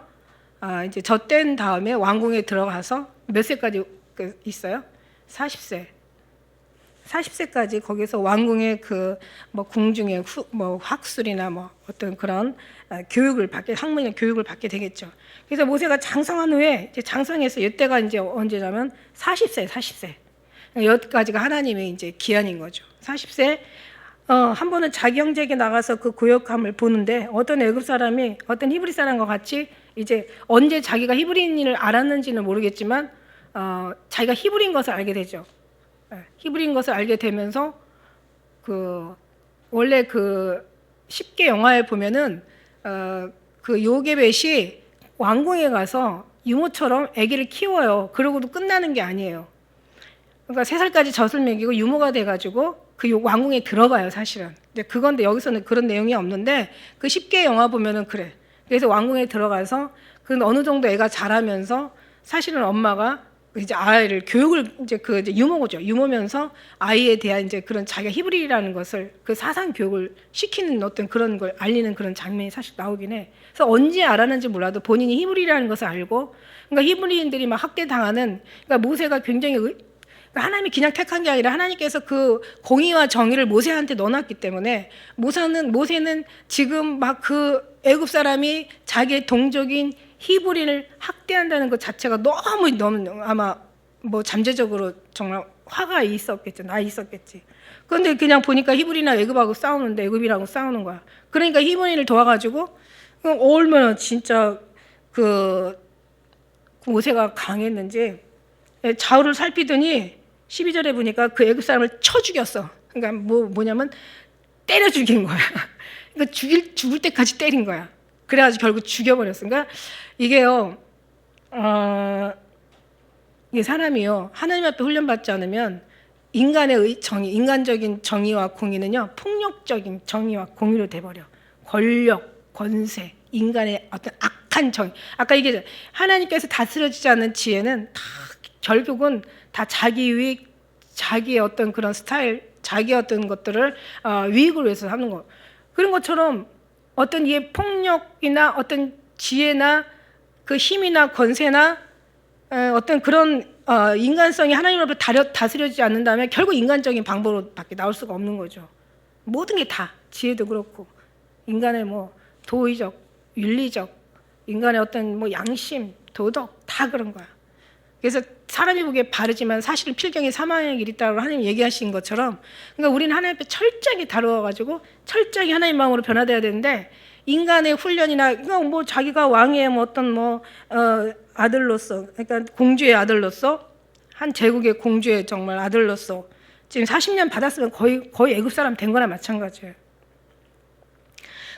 이제 젖된 다음에 왕궁에 들어가서 몇 세까지 있어요? 40세. 40세까지 거기서 왕궁의 뭐 궁중의 뭐 학술이나 뭐 어떤 그런 학문의 교육을 받게 되겠죠. 그래서 모세가 장성한 후에 이제 장성해서 이때가 이제 언제냐면 40세. 여기까지가 하나님의 이제 기한인 거죠. 40세. 한 번은 자기 형제에게 나가서 그 고역함을 보는데 어떤 애굽 사람이 어떤 히브리 사람과 같이 이제 언제 자기가 히브리인을 알았는지는 모르겠지만 자기가 히브리인 것을 알게 되죠. 히브리인 것을 알게 되면서 원래 10개 영화에 보면은 그 요게벳이 왕궁에 가서 유모처럼 아기를 키워요. 그러고도 끝나는 게 아니에요. 그러니까 3살까지 젖을 먹이고 유모가 돼가지고 그 왕궁에 들어가요, 사실은. 근데 그건데 여기서는 그런 내용이 없는데 그 10개 영화 보면은 그래. 그래서 왕궁에 들어가서 어느 정도 애가 자라면서 사실은 엄마가 이제 아이를 교육을 이제 유모죠. 유모면서 아이에 대한 이제 그런 자기가 히브리라는 것을 사상 교육을 시키는 어떤 그런 걸 알리는 그런 장면이 사실 나오긴 해. 그래서 언제 알았는지 몰라도 본인이 히브리라는 것을 알고, 그러니까 히브리인들이 막 학대당하는, 그러니까 모세가 굉장히 하나님이 그냥 택한 게 아니라 하나님께서 그 공의와 정의를 모세한테 넣어놨기 때문에 모세는 지금 막 애굽 사람이 자기의 동족인 히브리를 학대한다는 것 자체가 너무 아마 뭐 잠재적으로 정말 화가 있었겠죠. 나 있었겠지. 그런데 그냥 보니까 히브리나 애굽하고 싸우는데 애굽이라고 싸우는 거야. 그러니까 히브리를 도와가지고 얼마나 진짜 모세가 강했는지 좌우를 살피더니 12절에 보니까 그 애굽 사람을 쳐 죽였어. 그러니까 뭐냐면 때려 죽인 거야. 그러니까 죽을 때까지 때린 거야. 그래가지고 결국 죽여버렸어. 그러니까 이게요, 이게 사람이요, 하나님 앞에 훈련받지 않으면 인간의 인간적인 정의와 공의는요, 폭력적인 정의와 공의로 돼버려. 권력, 권세, 인간의 어떤 악한 정의. 아까 얘기했죠. 하나님께서 다스려지지 않는 지혜는 다 결국은 다 자기 유익, 자기의 어떤 그런 스타일, 자기의 어떤 것들을 유익을 위해서 하는 거. 그런 것처럼 어떤 이의 폭력이나 어떤 지혜나 그 힘이나 권세나 어떤 그런 인간성이 하나님 앞에 다스려지지 않는다면 결국 인간적인 방법으로밖에 나올 수가 없는 거죠. 모든 게 다 지혜도 그렇고 인간의 뭐 도의적, 윤리적, 인간의 어떤 뭐 양심, 도덕 다 그런 거야. 그래서 사람이 보기에 바르지만 사실은 필경의 사망의 길이 있다고 하나님 얘기하신 것처럼, 그러니까 우리는 하나님 앞에 철저하게 다루어가지고 철저하게 하나님 마음으로 변화돼야 되는데, 인간의 훈련이나 뭐 자기가 왕의 뭐 어떤 아들로서, 그러니까 공주의 아들로서, 한 제국의 공주의 정말 아들로서 지금 40년 받았으면 거의 애굽 사람 된 거나 마찬가지예요.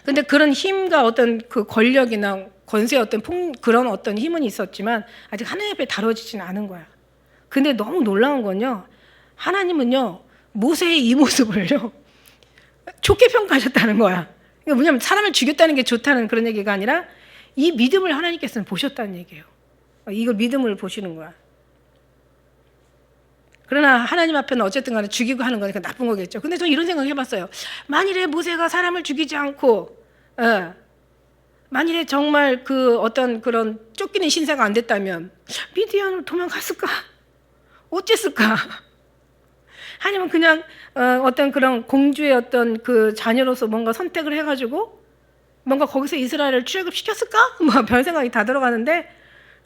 근데 그런 힘과 어떤 그 권력이나 권세의 어떤 그런 어떤 힘은 있었지만 아직 하나님 앞에 다뤄지지는 않은 거야. 근데 너무 놀라운 건요, 하나님은요 모세의 이 모습을요 좋게 평가하셨다는 거야. 그러니까 뭐냐면 사람을 죽였다는 게 좋다는 그런 얘기가 아니라 이 믿음을 하나님께서는 보셨다는 얘기예요. 이걸 믿음을 보시는 거야. 그러나 하나님 앞에는 어쨌든 간에 죽이고 하는 거니까 나쁜 거겠죠. 근데 저는 이런 생각 해봤어요. 만일에 모세가 사람을 죽이지 않고, 만일에 정말 그 어떤 그런 쫓기는 신세가 안 됐다면 미디안으로 도망갔을까? 어쨌을까? 아니면 그냥 어떤 그런 공주의 어떤 그 자녀로서 뭔가 선택을 해가지고 뭔가 거기서 이스라엘을 출애굽시켰을까? 뭐 별 생각이 다 들어가는데,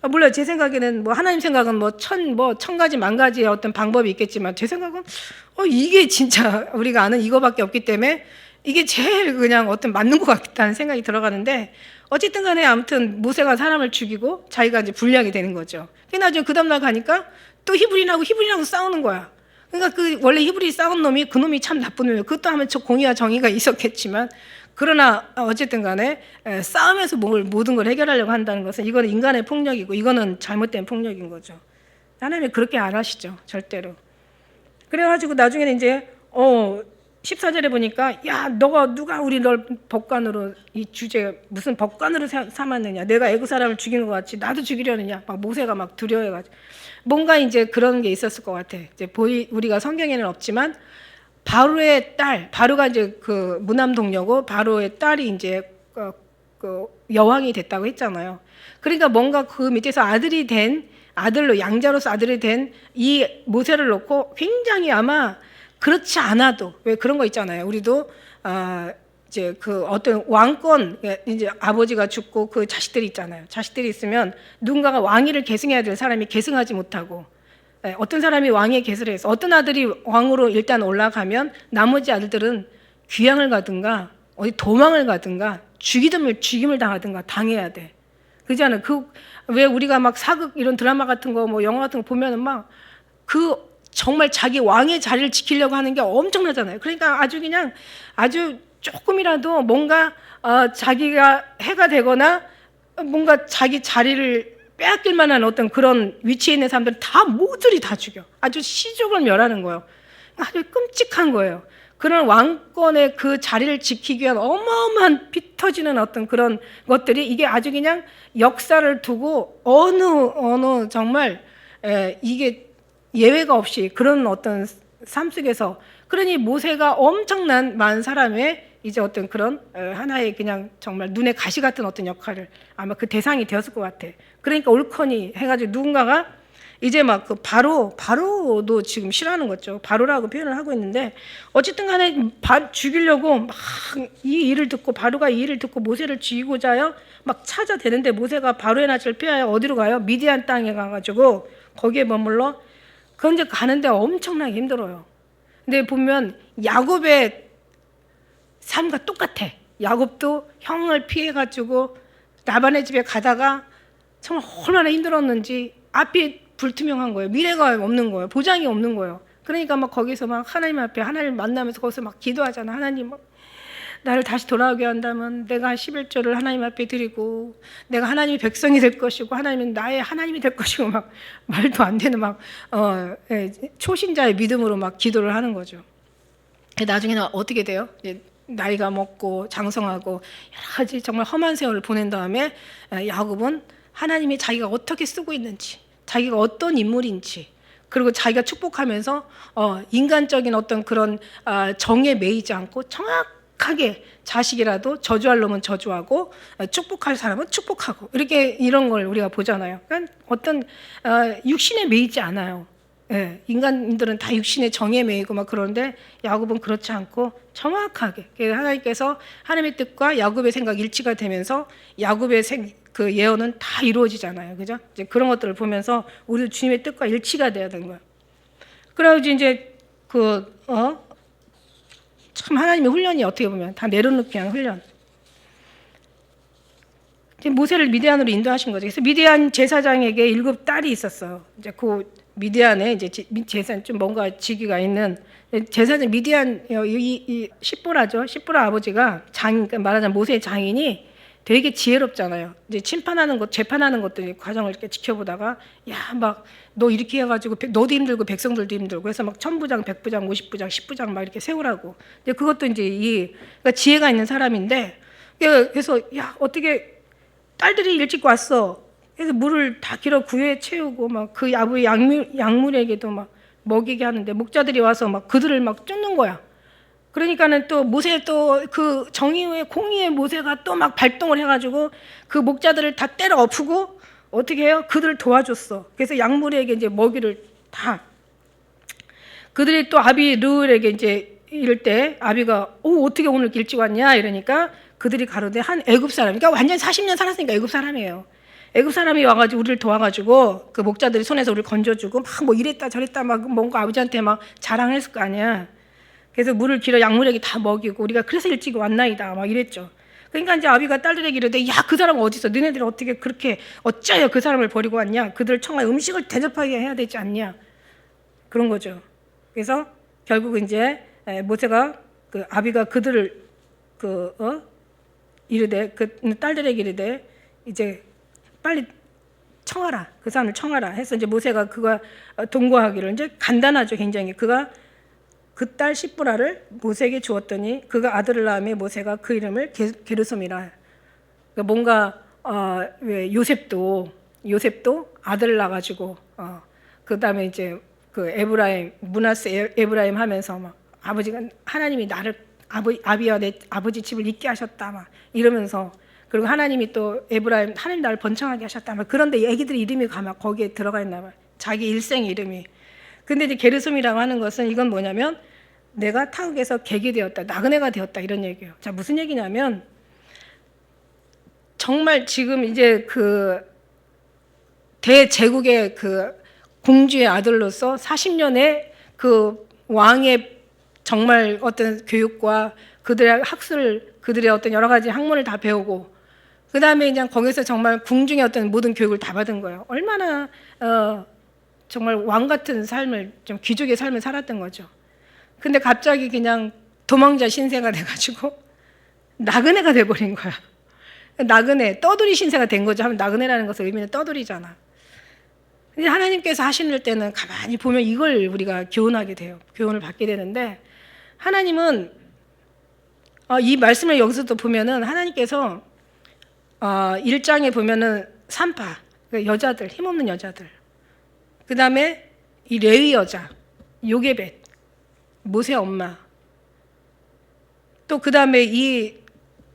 물론 제 생각에는 뭐 하나님 생각은 뭐 천 가지 만 가지의 어떤 방법이 있겠지만 제 생각은 이게 진짜 우리가 아는 이거밖에 없기 때문에 이게 제일 그냥 어떤 맞는 것 같다는 생각이 들어가는데, 어쨌든 간에 아무튼 모세가 사람을 죽이고 자기가 이제 불리하게 되는 거죠. 나중에 그 다음날 가니까 또 히브리인하고 싸우는 거야. 그러니까 그 원래 히브리 싸운 놈이 그 놈이 참 나쁜 놈이에요. 그것도 하면 저 공의와 정의가 있었겠지만, 그러나 어쨌든 간에 싸움에서 모든 걸 해결하려고 한다는 것은 이거는 인간의 폭력이고 이거는 잘못된 폭력인 거죠. 하나님이 그렇게 안 하시죠, 절대로. 그래가지고 나중에는 이제 14절에 보니까 야 너가 누가 널 법관으로 이 주제 무슨 법관으로 삼았느냐, 내가 애국 사람을 죽이는 것 같이 나도 죽이려느냐, 막 모세가 막 두려워해가지고 뭔가 이제 그런 게 있었을 것 같아. 이제 우리가 성경에는 없지만 바로의 딸, 바로가 이제 그 무남 동료고 바로의 딸이 이제 그 여왕이 됐다고 했잖아요. 그러니까 뭔가 그 밑에서 아들로 양자로서 아들이 된 이 모세를 놓고 굉장히 아마 그렇지 않아도, 왜 그런 거 있잖아요. 우리도 이제 그 어떤 왕권, 이제 아버지가 죽고 그 자식들이 있잖아요. 자식들이 있으면 누군가가 왕위를 계승해야 될 사람이 계승하지 못하고, 어떤 사람이 왕위에 계승을 해서 어떤 아들이 왕으로 일단 올라가면 나머지 아들들은 귀양을 가든가 어디 도망을 가든가 죽임을 당하든가 당해야 돼. 그잖아요. 왜 우리가 막 사극 이런 드라마 같은 거 뭐 영화 같은 거 보면은 막 정말 자기 왕의 자리를 지키려고 하는 게 엄청나잖아요. 그러니까 아주 조금이라도 뭔가 자기가 해가 되거나 뭔가 자기 자리를 빼앗길 만한 어떤 그런 위치에 있는 사람들 모두를 다 죽여. 아주 시족을 멸하는 거예요. 아주 끔찍한 거예요. 그런 왕권의 그 자리를 지키기 위한 어마어마한 피 터지는 어떤 그런 것들이 이게 아주 그냥 역사를 두고 어느 정말 이게 예외가 없이 그런 어떤 삶 속에서, 그러니 모세가 엄청난 많은 사람의 이제 어떤 그런 하나의 그냥 정말 눈에 가시 같은 어떤 역할을 아마 그 대상이 되었을 것 같아. 그러니까 올커니 해가지고 누군가가 이제 막 그 바로도 지금 싫어하는 거죠. 바로라고 표현을 하고 있는데, 어쨌든 간에 죽이려고 막 바로가 이 일을 듣고 모세를 죽이고자 하여 막 찾아대는데, 모세가 바로의 낯을 피하여 어디로 가요? 미디안 땅에 가가지고 거기에 머물러. 그건 이제 가는데 엄청나게 힘들어요. 근데 보면 야곱의 삶과 똑같아. 야곱도 형을 피해가지고 라반의 집에 가다가 정말 얼마나 힘들었는지 앞이 불투명한 거예요. 미래가 없는 거예요. 보장이 없는 거예요. 그러니까 막 거기서 막 하나님 앞에 하나님 만나면서 거기서 막 기도하잖아. 하나님 나를 다시 돌아오게 한다면 내가 11조를 하나님 앞에 드리고 내가 하나님의 백성이 될 것이고 하나님은 나의 하나님이 될 것이고 막 말도 안 되는 초신자의 믿음으로 막 기도를 하는 거죠. 나중에는 어떻게 돼요? 나이가 먹고 장성하고 여러 가지 정말 험한 세월을 보낸 다음에 야곱은 하나님이 자기가 어떻게 쓰고 있는지, 자기가 어떤 인물인지, 그리고 자기가 축복하면서 인간적인 어떤 그런 정에 매이지 않고 정확하게 자식이라도 저주할 놈은 저주하고 축복할 사람은 축복하고, 이런 걸 우리가 보잖아요. 그러니까 어떤 육신에 매이지 않아요. 인간들은 다 육신의 정에 매이고 막 그러는데 야곱은 그렇지 않고 정확하게 하나님께서 하나님의 뜻과 야곱의 생각 일치가 되면서 야곱의 그 예언은 다 이루어지잖아요. 그죠? 이제 그런 것들을 보면서 우리도 주님의 뜻과 일치가 돼야 되는 거예요. 그래가지고 이제 참 하나님의 훈련이 어떻게 보면 다 내려놓기 위한 훈련. 모세를 미디안으로 인도하신 거죠. 그래서 미디안 제사장에게 7 딸이 있었어요. 이제 그 미디안에 이제 제사 좀 뭔가 직위가 있는 제사장 미디안 이 십보라죠. 십보라 아버지가 말하자면 모세의 장인이 되게 지혜롭잖아요. 이제 심판하는 것, 재판하는 것들 과정을 이렇게 지켜보다가 야, 막 너 이렇게 해가지고 너도 힘들고 백성들도 힘들고 해서 막 1000부장, 100부장, 50부장, 10부장 막 이렇게 세우라고. 이제 그것도 이제 그러니까 지혜가 있는 사람인데 그래서 야, 어떻게 딸들이 일찍 왔어. 그래서 물을 다 길어 구유에 채우고 막 그 아부의 약물에게도 막 먹이게 하는데 목자들이 와서 막 그들을 막 쫓는 거야. 그러니까는 또 모세 또 그 정의의 공의의 모세가 또 막 발동을 해가지고 그 목자들을 다 때려 엎고 어떻게 해요? 그들을 도와줬어. 그래서 약물에게 이제 먹이를 다 그들이 또 아비 르을에게 이제 이럴 때 아비가 어떻게 오늘 일찍 왔냐 이러니까 그들이 가로되 한 애굽 사람, 그러니까 완전 40년 살았으니까 애굽 사람이에요. 애굽 사람이 와가지고 우리를 도와가지고 그 목자들이 손에서 우리를 건져주고 막 뭐 이랬다 저랬다 막 뭔가 아버지한테 막 자랑했을 거 아니야. 그래서 물을 길어 약물에게 다 먹이고 우리가 그래서 일찍 왔나이다 막 이랬죠. 그러니까 이제 아비가 딸들에게 이르되 야, 그 사람은 어디 있어? 너네들이 어떻게 그렇게 어쩌여 그 사람을 버리고 왔냐? 그들 청하에 음식을 대접하게 해야 되지 않냐? 그런 거죠. 그래서 결국 이제 모세가 그 아비가 그들을 이르되 그 딸들에게 이르되 이제 빨리 청하라. 그 사람을 청하라 해서 이제 모세가 그가 동거하기를 이제 간단하죠. 굉장히 그가 그 딸 십부라를 모세에게 주었더니 그가 아들을 낳음에 모세가 그 이름을 게르솜이라. 그러니까 뭔가 왜 요셉도 아들을 낳아가지고 그다음에 이제 그 에브라임 므낫세 에브라임 하면서 막 아버지가 하나님이 나를 아비와 내 아버지 집을 있게 하셨다 막 이러면서 그리고 하나님이 또 에브라임 하나님 나를 번창하게 하셨다 막 그런데 애기들 이름이 가면 거기에 들어가 있나 봐. 자기 일생 이름이. 근데 이제 게르솜이라고 하는 것은 이건 뭐냐면 내가 타국에서 객이 되었다, 나그네가 되었다 이런 얘기예요. 자, 무슨 얘기냐면 정말 지금 이제 그 대제국의 그 공주의 아들로서 40년의 그 왕의 정말 어떤 교육과 그들의 학술, 그들의 어떤 여러 가지 학문을 다 배우고 그 다음에 이제 거기서 정말 궁중의 어떤 모든 교육을 다 받은 거예요. 얼마나 정말 왕 같은 삶을 좀 귀족의 삶을 살았던 거죠. 근데 갑자기 그냥 도망자 신세가 돼가지고 나그네가 돼버린 거야. 나그네, 떠돌이 신세가 된 거죠. 하면 나그네라는 것의 의미는 떠돌이잖아. 근데 하나님께서 하시는 때는 가만히 보면 이걸 우리가 교훈하게 돼요. 교훈을 받게 되는데 하나님은 이 말씀을 여기서도 보면은 하나님께서 1장에 보면은 산파, 여자들, 힘없는 여자들, 그 다음에 이 레위 여자, 요게벳, 모세 엄마, 또 그 다음에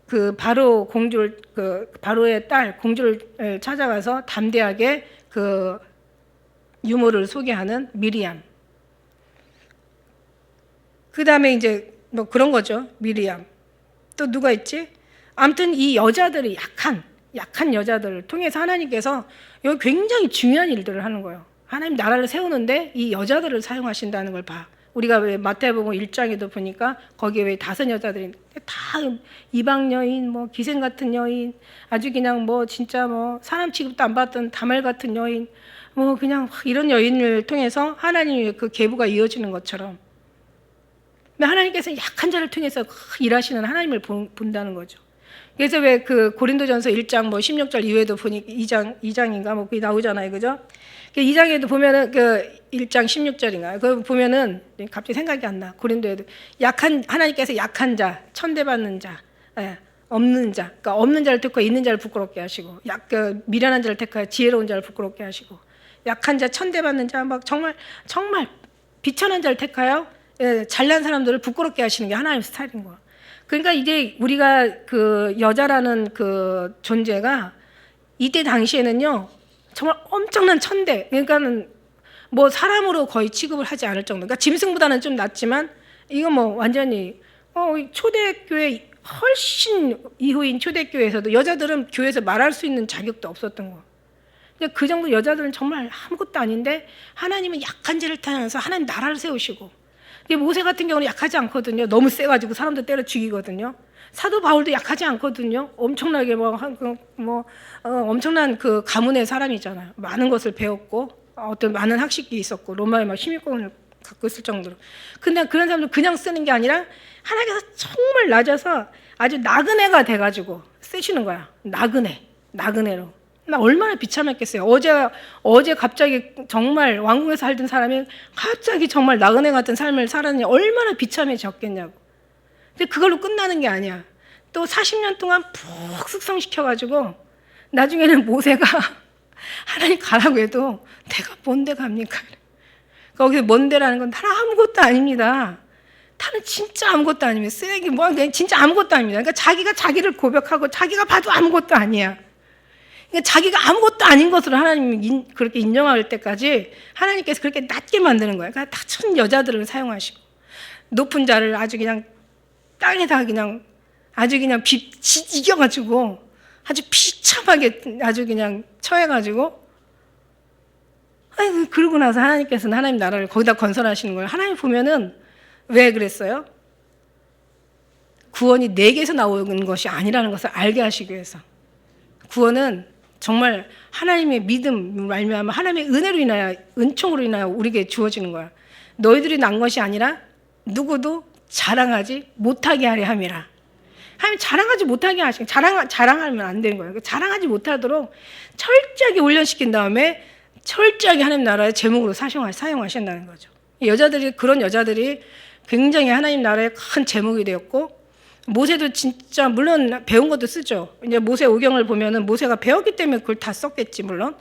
그 바로 공주를 그 바로의 딸 공주를 찾아가서 담대하게 그 유모를 소개하는 미리암. 그 다음에 이제 뭐 그런 거죠. 미리암. 또 누가 있지? 아무튼 이 여자들이 약한 여자들을 통해서 하나님께서 여기 굉장히 중요한 일들을 하는 거예요. 하나님 나라를 세우는데 이 여자들을 사용하신다는 걸 봐. 우리가 왜 마태복음 1장에도 보니까 거기에 왜 5 여자들이 다 이방 여인, 뭐 기생 같은 여인, 아주 그냥 뭐 진짜 뭐 사람 취급도 안 받던 다말 같은 여인, 뭐 그냥 이런 여인을 통해서 하나님의 그 계보가 이어지는 것처럼. 근데 하나님께서 약한 자를 통해서 일하시는 하나님을 본다는 거죠. 그래서 왜 그 고린도전서 1장 뭐 16절 이후에도 보니 2장인가 뭐 그게 나오잖아요, 그죠? 2장에도 보면은 그 1장 16절인가 그 보면은 갑자기 생각이 안 나. 고린도에도 하나님께서 약한 자, 천대받는 자, 없는 자, 그러니까 없는 자를 택하여 있는 자를 부끄럽게 하시고, 미련한 자를 택하여 지혜로운 자를 부끄럽게 하시고, 약한 자, 천대받는 자, 막 정말 비천한 자를 택하여 잘난 사람들을 부끄럽게 하시는 게 하나님 스타일인 거야. 그러니까 이제 우리가 그 여자라는 그 존재가 이때 당시에는요 정말 엄청난 천대, 그러니까는 뭐 사람으로 거의 취급을 하지 않을 정도. 그러니까 짐승보다는 좀 낫지만 이거 뭐 완전히 초대교회 훨씬 이후인 초대교회에서도 여자들은 교회에서 말할 수 있는 자격도 없었던 거. 그 정도 여자들은 정말 아무것도 아닌데 하나님은 약한 자를 타면서 하나님 나라를 세우시고. 모세 같은 경우는 약하지 않거든요. 너무 세가지고 사람들 때려 죽이거든요. 사도 바울도 약하지 않거든요. 엄청나게 엄청난 그 가문의 사람이잖아요. 많은 것을 배웠고 어떤 많은 학식이 있었고 로마에 막 힘입권을 갖고 있을 정도로. 근데 그런 사람들 그냥 쓰는 게 아니라 하나님께서 정말 낮아서 아주 나그네가 돼가지고 쓰시는 거야. 나그네로. 나 얼마나 비참했겠어요. 어제 갑자기 정말 왕궁에서 살던 사람이 갑자기 정말 나그네 같은 삶을 살았니 얼마나 비참해졌겠냐고. 근데 그걸로 끝나는 게 아니야. 또 40년 동안 푹 숙성시켜가지고 나중에는 모세가 하나님 가라고 해도 내가 뭔데 갑니까? 거기서 뭔데라는 건 다른 아무것도 아닙니다. 다는 진짜 아무것도 아닙니다. 쓰레기 뭐 그냥 진짜 아무것도 아닙니다. 그러니까 자기가 자기를 고백하고 자기가 봐도 아무것도 아니야. 그러니까 자기가 아무것도 아닌 것으로 하나님이 그렇게 인정할 때까지 하나님께서 그렇게 낮게 만드는 거예요. 그러니까 다천 여자들을 사용하시고 높은 자를 아주 그냥 땅에다 그냥 아주 그냥 이겨가지고 아주 비참하게 아주 그냥 처해가지고 아이고 그러고 나서 하나님께서는 하나님 나라를 거기다 건설하시는 거예요. 하나님 보면은 왜 그랬어요? 구원이 내게서 나오는 것이 아니라는 것을 알게 하시기 위해서. 구원은 정말 하나님의 믿음 말미암아 하나님의 은혜로 인하여 은총으로 인하여 우리에게 주어지는 거야. 너희들이 난 것이 아니라 누구도 자랑하지 못하게 하려 함이라. 하나님 자랑하지 못하게 하시고 자랑하면 안 되는 거예요. 자랑하지 못하도록 철저하게 훈련시킨 다음에 철저하게 하나님 나라의 제목으로 사용하신다는 거죠. 그런 여자들이 굉장히 하나님 나라의 큰 제목이 되었고, 모세도 진짜 물론 배운 것도 쓰죠. 이제 모세 오경을 보면은 모세가 배웠기 때문에 그걸 다 썼겠지 물론.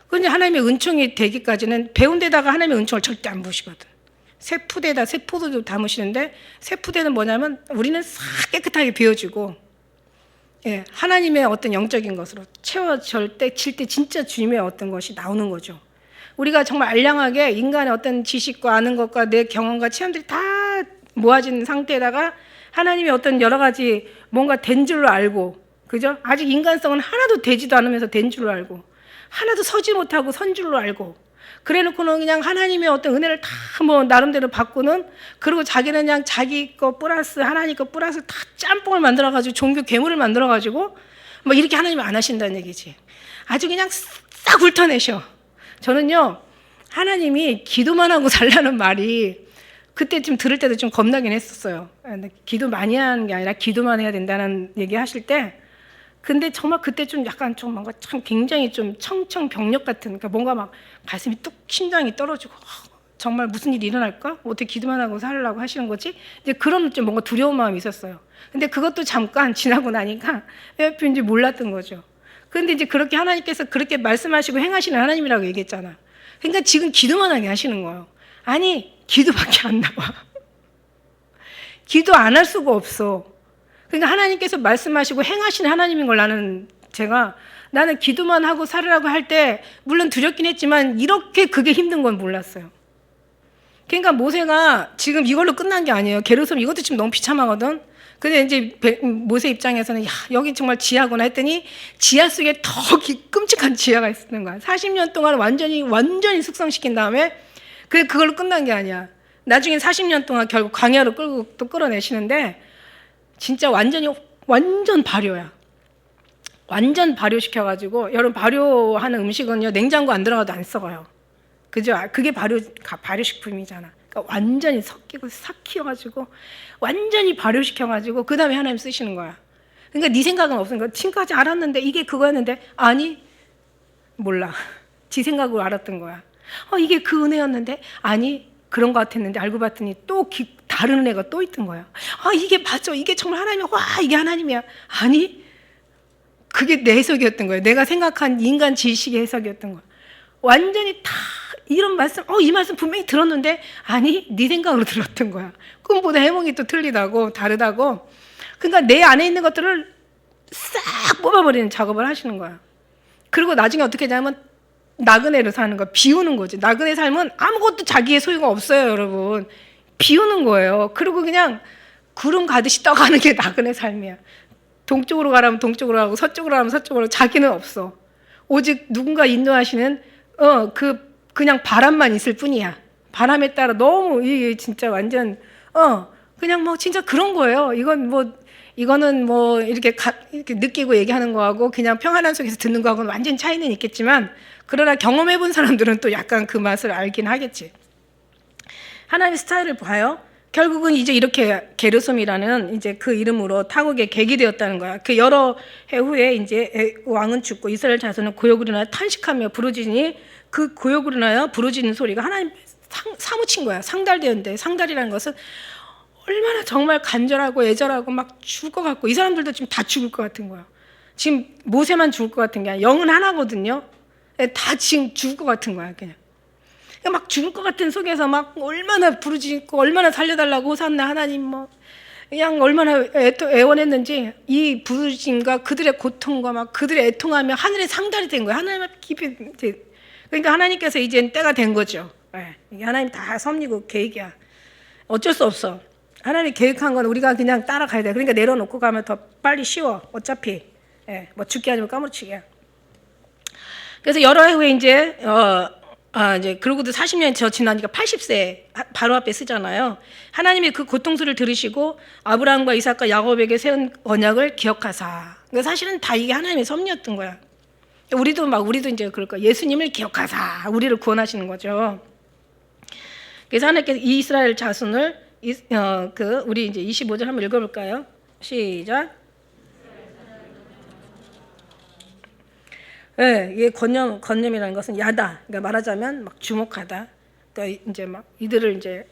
근데 하나님의 은총이 되기까지는 배운 데다가 하나님의 은총을 절대 안 부으시거든. 새 푸대에다 새 포도도 담으시는데, 새 푸대는 뭐냐면 우리는 싹 깨끗하게 비워주고, 예, 하나님의 어떤 영적인 것으로 채워질 때 진짜 주님의 어떤 것이 나오는 거죠. 우리가 정말 알량하게 인간의 어떤 지식과 아는 것과 내 경험과 체험들이 다 모아진 상태에다가 하나님의 어떤 여러 가지 뭔가 된 줄로 알고, 그죠? 아직 인간성은 하나도 되지도 않으면서 된 줄로 알고, 하나도 서지 못하고 선 줄로 알고, 그래 놓고는 그냥 하나님의 어떤 은혜를 다 뭐 나름대로 받고는, 그리고 자기는 그냥 자기 거 플러스 하나님 거 플러스 다 짬뽕을 만들어가지고 종교 괴물을 만들어가지고 뭐 이렇게 하나님이 안 하신다는 얘기지. 아주 그냥 싹 훑어내셔. 저는요, 하나님이 기도만 하고 살라는 말이 그때 좀 들을 때도 좀 겁나긴 했었어요. 기도 많이 하는 게 아니라 기도만 해야 된다는 얘기 하실 때, 근데 정말 그때 좀 약간 좀 뭔가 참 굉장히 좀 청청병력 같은, 그러니까 뭔가 막 가슴이 뚝 심장이 떨어지고 정말 무슨 일이 일어날까? 어떻게 기도만 하고 살려고 하시는 거지? 이제 그런 좀 뭔가 두려운 마음이 있었어요. 근데 그것도 잠깐 지나고 나니까 왜 옆인지 몰랐던 거죠. 그런데 이제 그렇게 하나님께서 그렇게 말씀하시고 행하시는 하나님이라고 얘기했잖아. 그러니까 지금 기도만 하게 하시는 거예요. 아니, 기도밖에 안 나와. 기도 안 할 수가 없어. 그러니까 하나님께서 말씀하시고 행하시는 하나님인 걸 나는 기도만 하고 살으라고 할 때 물론 두렵긴 했지만 이렇게 그게 힘든 건 몰랐어요. 그러니까 모세가 지금 이걸로 끝난 게 아니에요. 게르솜 이것도 지금 너무 비참하거든. 근데 이제 모세 입장에서는 야, 여기 정말 지하구나 했더니 지하 속에 더 끔찍한 지하가 있었던 거야. 40년 동안 완전히 숙성시킨 다음에 그걸로 끝난 게 아니야. 나중에 40년 동안 결국 광야로 끌고 또 끌어내시는데 진짜 완전 발효야. 완전 발효시켜가지고, 여러분 발효하는 음식은요, 냉장고 안 들어가도 안 썩어요. 그죠? 그게 발효식품이잖아. 그러니까 완전히 섞이고 싹 키워가지고, 완전히 발효시켜가지고, 그 다음에 하나님 쓰시는 거야. 그러니까 네 생각은 없으니까, 지금까지 알았는데, 이게 그거였는데, 아니, 몰라. 지 생각으로 알았던 거야. 이게 그 은혜였는데, 아니, 그런 것 같았는데, 알고 봤더니 또 다른 은혜가 또 있던 거야. 이게 맞아. 이게 정말 하나님이야. 와, 이게 하나님이야. 아니, 그게 내 해석이었던 거예요. 내가 생각한 인간 지식의 해석이었던 거야. 완전히 다 이런 말씀, 이 말씀 분명히 들었는데, 아니, 네 생각으로 들었던 거야. 꿈보다 해몽이 또 틀리다고, 다르다고. 그러니까 내 안에 있는 것들을 싹 뽑아버리는 작업을 하시는 거야. 그리고 나중에 어떻게 하냐면, 나그네로 사는 거야. 비우는 거지. 나그네 삶은 아무것도 자기의 소유가 없어요, 여러분. 비우는 거예요. 그리고 그냥 구름 가듯이 떠가는 게 나그네 삶이야. 동쪽으로 가라면 동쪽으로 가고 서쪽으로 가면 서쪽으로, 자기는 없어. 오직 누군가 인도하시는 그냥 바람만 있을 뿐이야. 바람에 따라 너무 이게 진짜 완전 그냥 뭐 진짜 그런 거예요. 이거는 뭐 이렇게 느끼고 얘기하는 거하고 그냥 평안한 속에서 듣는 거하고는 완전 차이는 있겠지만, 그러나 경험해본 사람들은 또 약간 그 맛을 알긴 하겠지. 하나님의 스타일을 봐요. 결국은 이제 이렇게 게르솜이라는 이제 그 이름으로 타국의 객이 되었다는 거야. 그 여러 해 후에 이제 왕은 죽고 이스라엘 자손은 고역으로 인하여 탄식하며 부르짖으니 그 고역으로 인하여 부르짖는 소리가 하나님 사무친 거야. 상달되었는데, 상달이라는 것은 얼마나 정말 간절하고 애절하고 막 죽을 것 같고, 이 사람들도 지금 다 죽을 것 같은 거야. 지금 모세만 죽을 것 같은 게 아니라 영은 하나거든요. 다 지금 죽을 것 같은 거야, 그냥. 막 죽을 것 같은 속에서 막 얼마나 부르짖고 얼마나 살려달라고 호산나 하나님 뭐 그냥 얼마나 애원했는지 이 부르짖음과 그들의 고통과 막 그들의 애통하며 하늘에 상달이 된 거예요. 하나님 앞에 깊이. 그러니까 하나님께서 이제 때가 된 거죠. 이게 하나님 다 섭리고 계획이야. 어쩔 수 없어. 하나님이 계획한 건 우리가 그냥 따라가야 돼. 그러니까 내려놓고 가면 더 빨리 쉬워. 어차피 뭐 죽게 아니면 까무러치기야. 그래서 여러 해 후에 이제 이제 그러고도 40년이 저 지나니까 80세 바로 앞에 쓰잖아요. 하나님이 그 고통수를 들으시고 아브라함과 이삭과 야곱에게 세운 언약을 기억하사. 그러니까 사실은 다 이게 하나님의 섭리였던 거야. 우리도 이제 그럴 거야. 예수님을 기억하사 우리를 구원하시는 거죠. 그래서 하나님께서 이 이스라엘 자손을 우리 이제 25절 한번 읽어볼까요? 시작. 네, 이 건념이라는 것은 야다. 그러니까 말하자면 막 주목하다. 그러니까 이제 막 이들을 이제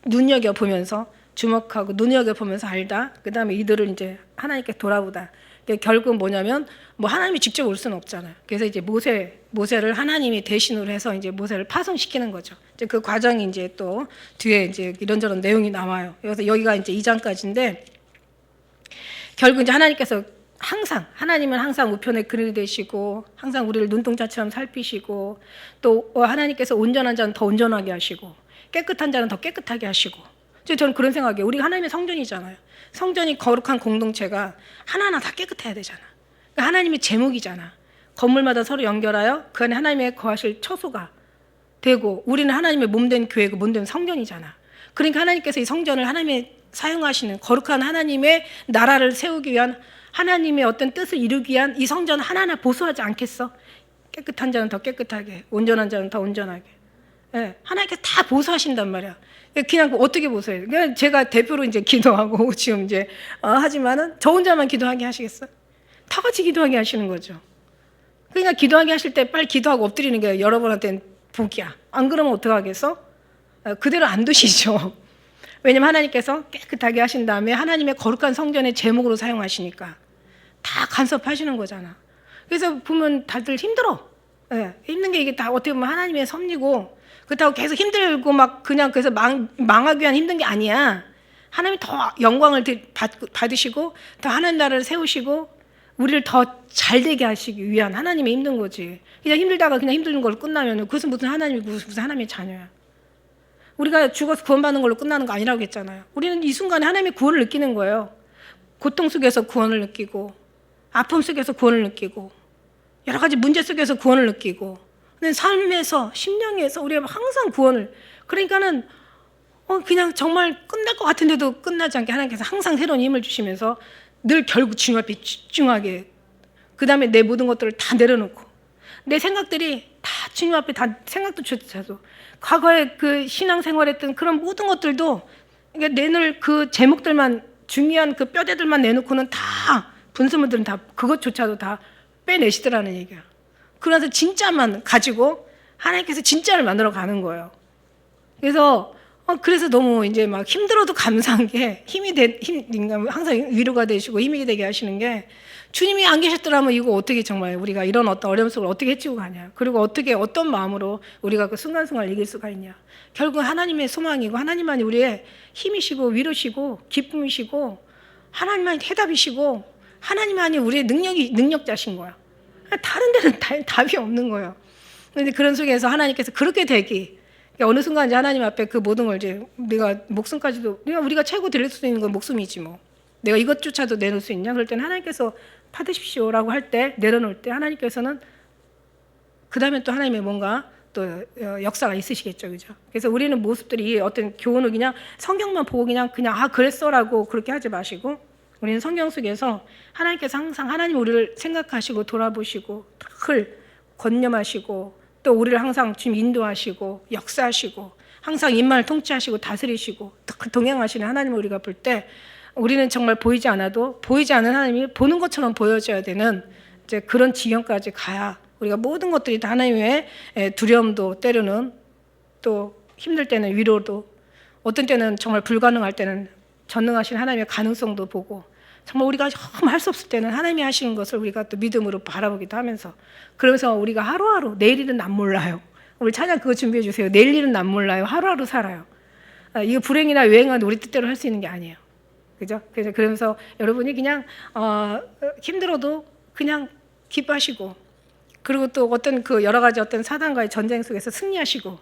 눈여겨 보면서 주목하고 눈여겨 보면서 알다. 그 다음에 이들을 이제 하나님께 돌아보다. 그러니까 결국 뭐냐면 뭐 하나님이 직접 올 수는 없잖아요. 그래서 이제 모세를 하나님이 대신으로 해서 이제 모세를 파송시키는 거죠. 이제 그 과정이 이제 또 뒤에 이제 이런저런 내용이 나와요. 그래서 여기가 이제 2장까지인데 결국 이제 하나님은 항상 우편에 그늘이 되시고 항상 우리를 눈동자처럼 살피시고 또 하나님께서 온전한 자는 더 온전하게 하시고 깨끗한 자는 더 깨끗하게 하시고 저는 그런 생각이에요. 우리가 하나님의 성전이잖아요. 성전이 거룩한 공동체가 하나하나 다 깨끗해야 되잖아. 그러니까 하나님의 제목이잖아. 건물마다 서로 연결하여 그 안에 하나님의 거하실 처소가 되고 우리는 하나님의 몸된 교회고 몸된 성전이잖아. 그러니까 하나님께서 이 성전을 하나님의 사용하시는 거룩한 하나님의 나라를 세우기 위한 하나님의 어떤 뜻을 이루기 위한 이 성전 하나하나 보수하지 않겠어? 깨끗한 자는 더 깨끗하게, 온전한 자는 더 온전하게. 하나님께서 다 보수하신단 말이야. 그냥 어떻게 보수해요? 그냥 제가 대표로 이제 기도하고 지금 이제 하지만은 저 혼자만 기도하게 하시겠어? 다 같이 기도하게 하시는 거죠. 그러니까 기도하게 하실 때 빨리 기도하고 엎드리는 게 여러분한테는 복이야. 안 그러면 어떡하겠어? 그대로 안 두시죠. 왜냐면 하나님께서 깨끗하게 하신 다음에 하나님의 거룩한 성전의 제목으로 사용하시니까 다 간섭하시는 거잖아. 그래서 보면 다들 힘들어. 힘든 게 이게 다 어떻게 보면 하나님의 섭리고 그렇다고 계속 힘들고 막 그냥 그래서 망하기 위한 힘든 게 아니야. 하나님이 더 영광을 받으시고 더 하나님 나라를 세우시고 우리를 더 잘되게 하시기 위한 하나님의 힘든 거지. 그냥 힘들다가 그냥 힘든 걸로 끝나면 그것은 무슨 하나님의 자녀야. 우리가 죽어서 구원받는 걸로 끝나는 거 아니라고 했잖아요. 우리는 이 순간에 하나님의 구원을 느끼는 거예요. 고통 속에서 구원을 느끼고 아픔 속에서 구원을 느끼고 여러 가지 문제 속에서 구원을 느끼고 근데 삶에서 심령에서 우리가 항상 구원을 그러니까는 그냥 정말 끝날 것 같은데도 끝나지 않게 하나님께서 항상 새로운 힘을 주시면서 늘 결국 주님 앞에 집중하게 그 다음에 내 모든 것들을 다 내려놓고 내 생각들이 다 주님 앞에 다 생각도 조차도 과거에 그 신앙생활했던 그런 모든 것들도 그러니까 내놓을 그 제목들만 중요한 그 뼈대들만 내놓고는 다 분수물들은 다 그것조차도 다 빼내시더라는 얘기야. 그래서 진짜만 가지고 하나님께서 진짜를 만들어 가는 거예요. 그래서 너무 이제 막 힘들어도 감사한 게 항상 위로가 되시고 힘이 되게 하시는 게 주님이 안 계셨더라면 이거 어떻게 정말 우리가 이런 어떤 어려움 속을 어떻게 헤치고 가냐. 그리고 어떤 마음으로 우리가 그 순간순간 이길 수가 있냐. 결국 하나님의 소망이고 하나님만이 우리의 힘이시고 위로시고 기쁨이시고 하나님만이 해답이시고 하나님만이 우리의 능력자신 거야. 다른 데는 답이 없는 거예요. 그런데 그런 속에서 하나님께서 그렇게 되기 그러니까 어느 순간 이제 하나님 앞에 그 모든 걸 이제 내가 목숨까지도 우리가 최고 드릴 수 있는 건 목숨이지 뭐. 내가 이것조차도 내놓을 수 있냐? 그럴 때는 하나님께서 받으십시오라고 할 때 내려놓을 때 하나님께서는 그 다음에 또 하나님의 뭔가 또 역사가 있으시겠죠, 그죠? 그래서 우리는 모습들이 어떤 교훈을 그냥 성경만 보고 그냥 그랬어라고 그렇게 하지 마시고 우리는 성경 속에서 하나님께서 항상 하나님 우리를 생각하시고 돌아보시고 늘 권념하시고 또 우리를 항상 지금 인도하시고 역사하시고 항상 인만을 통치하시고 다스리시고 동행하시는 하나님을 우리가 볼 때 우리는 정말 보이지 않아도 보이지 않는 하나님이 보는 것처럼 보여져야 되는 이제 그런 지경까지 가야 우리가 모든 것들이 다 하나님의 두려움도 때로는 또 힘들 때는 위로도 어떤 때는 정말 불가능할 때는 전능하신 하나님의 가능성도 보고 정말 우리가 정말 할 수 없을 때는 하나님이 하시는 것을 우리가 또 믿음으로 바라보기도 하면서 그러면서 우리가 하루하루 내일 일은 난 몰라요. 우리 찬양 그거 준비해 주세요. 내일 일은 난 몰라요. 하루하루 살아요. 이거 불행이나 유행은 우리 뜻대로 할 수 있는 게 아니에요. 그죠? 그러면서 여러분이 그냥 힘들어도 그냥 기뻐하시고 그리고 또 어떤 그 여러 가지 어떤 사단과의 전쟁 속에서 승리하시고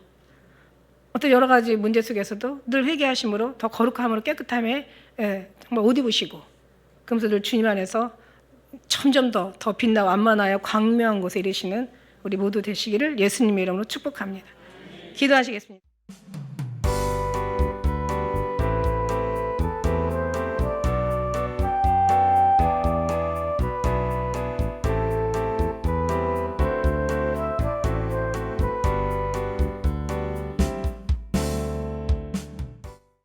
어떤 여러 가지 문제 속에서도 늘 회개하심으로 더 거룩함으로 깨끗함에 정말 옷 입으시고 그러면서 늘 주님 안에서 점점 더 빛나고 완만하여 광명한 곳에 이르시는 우리 모두 되시기를 예수님의 이름으로 축복합니다. 기도하시겠습니다.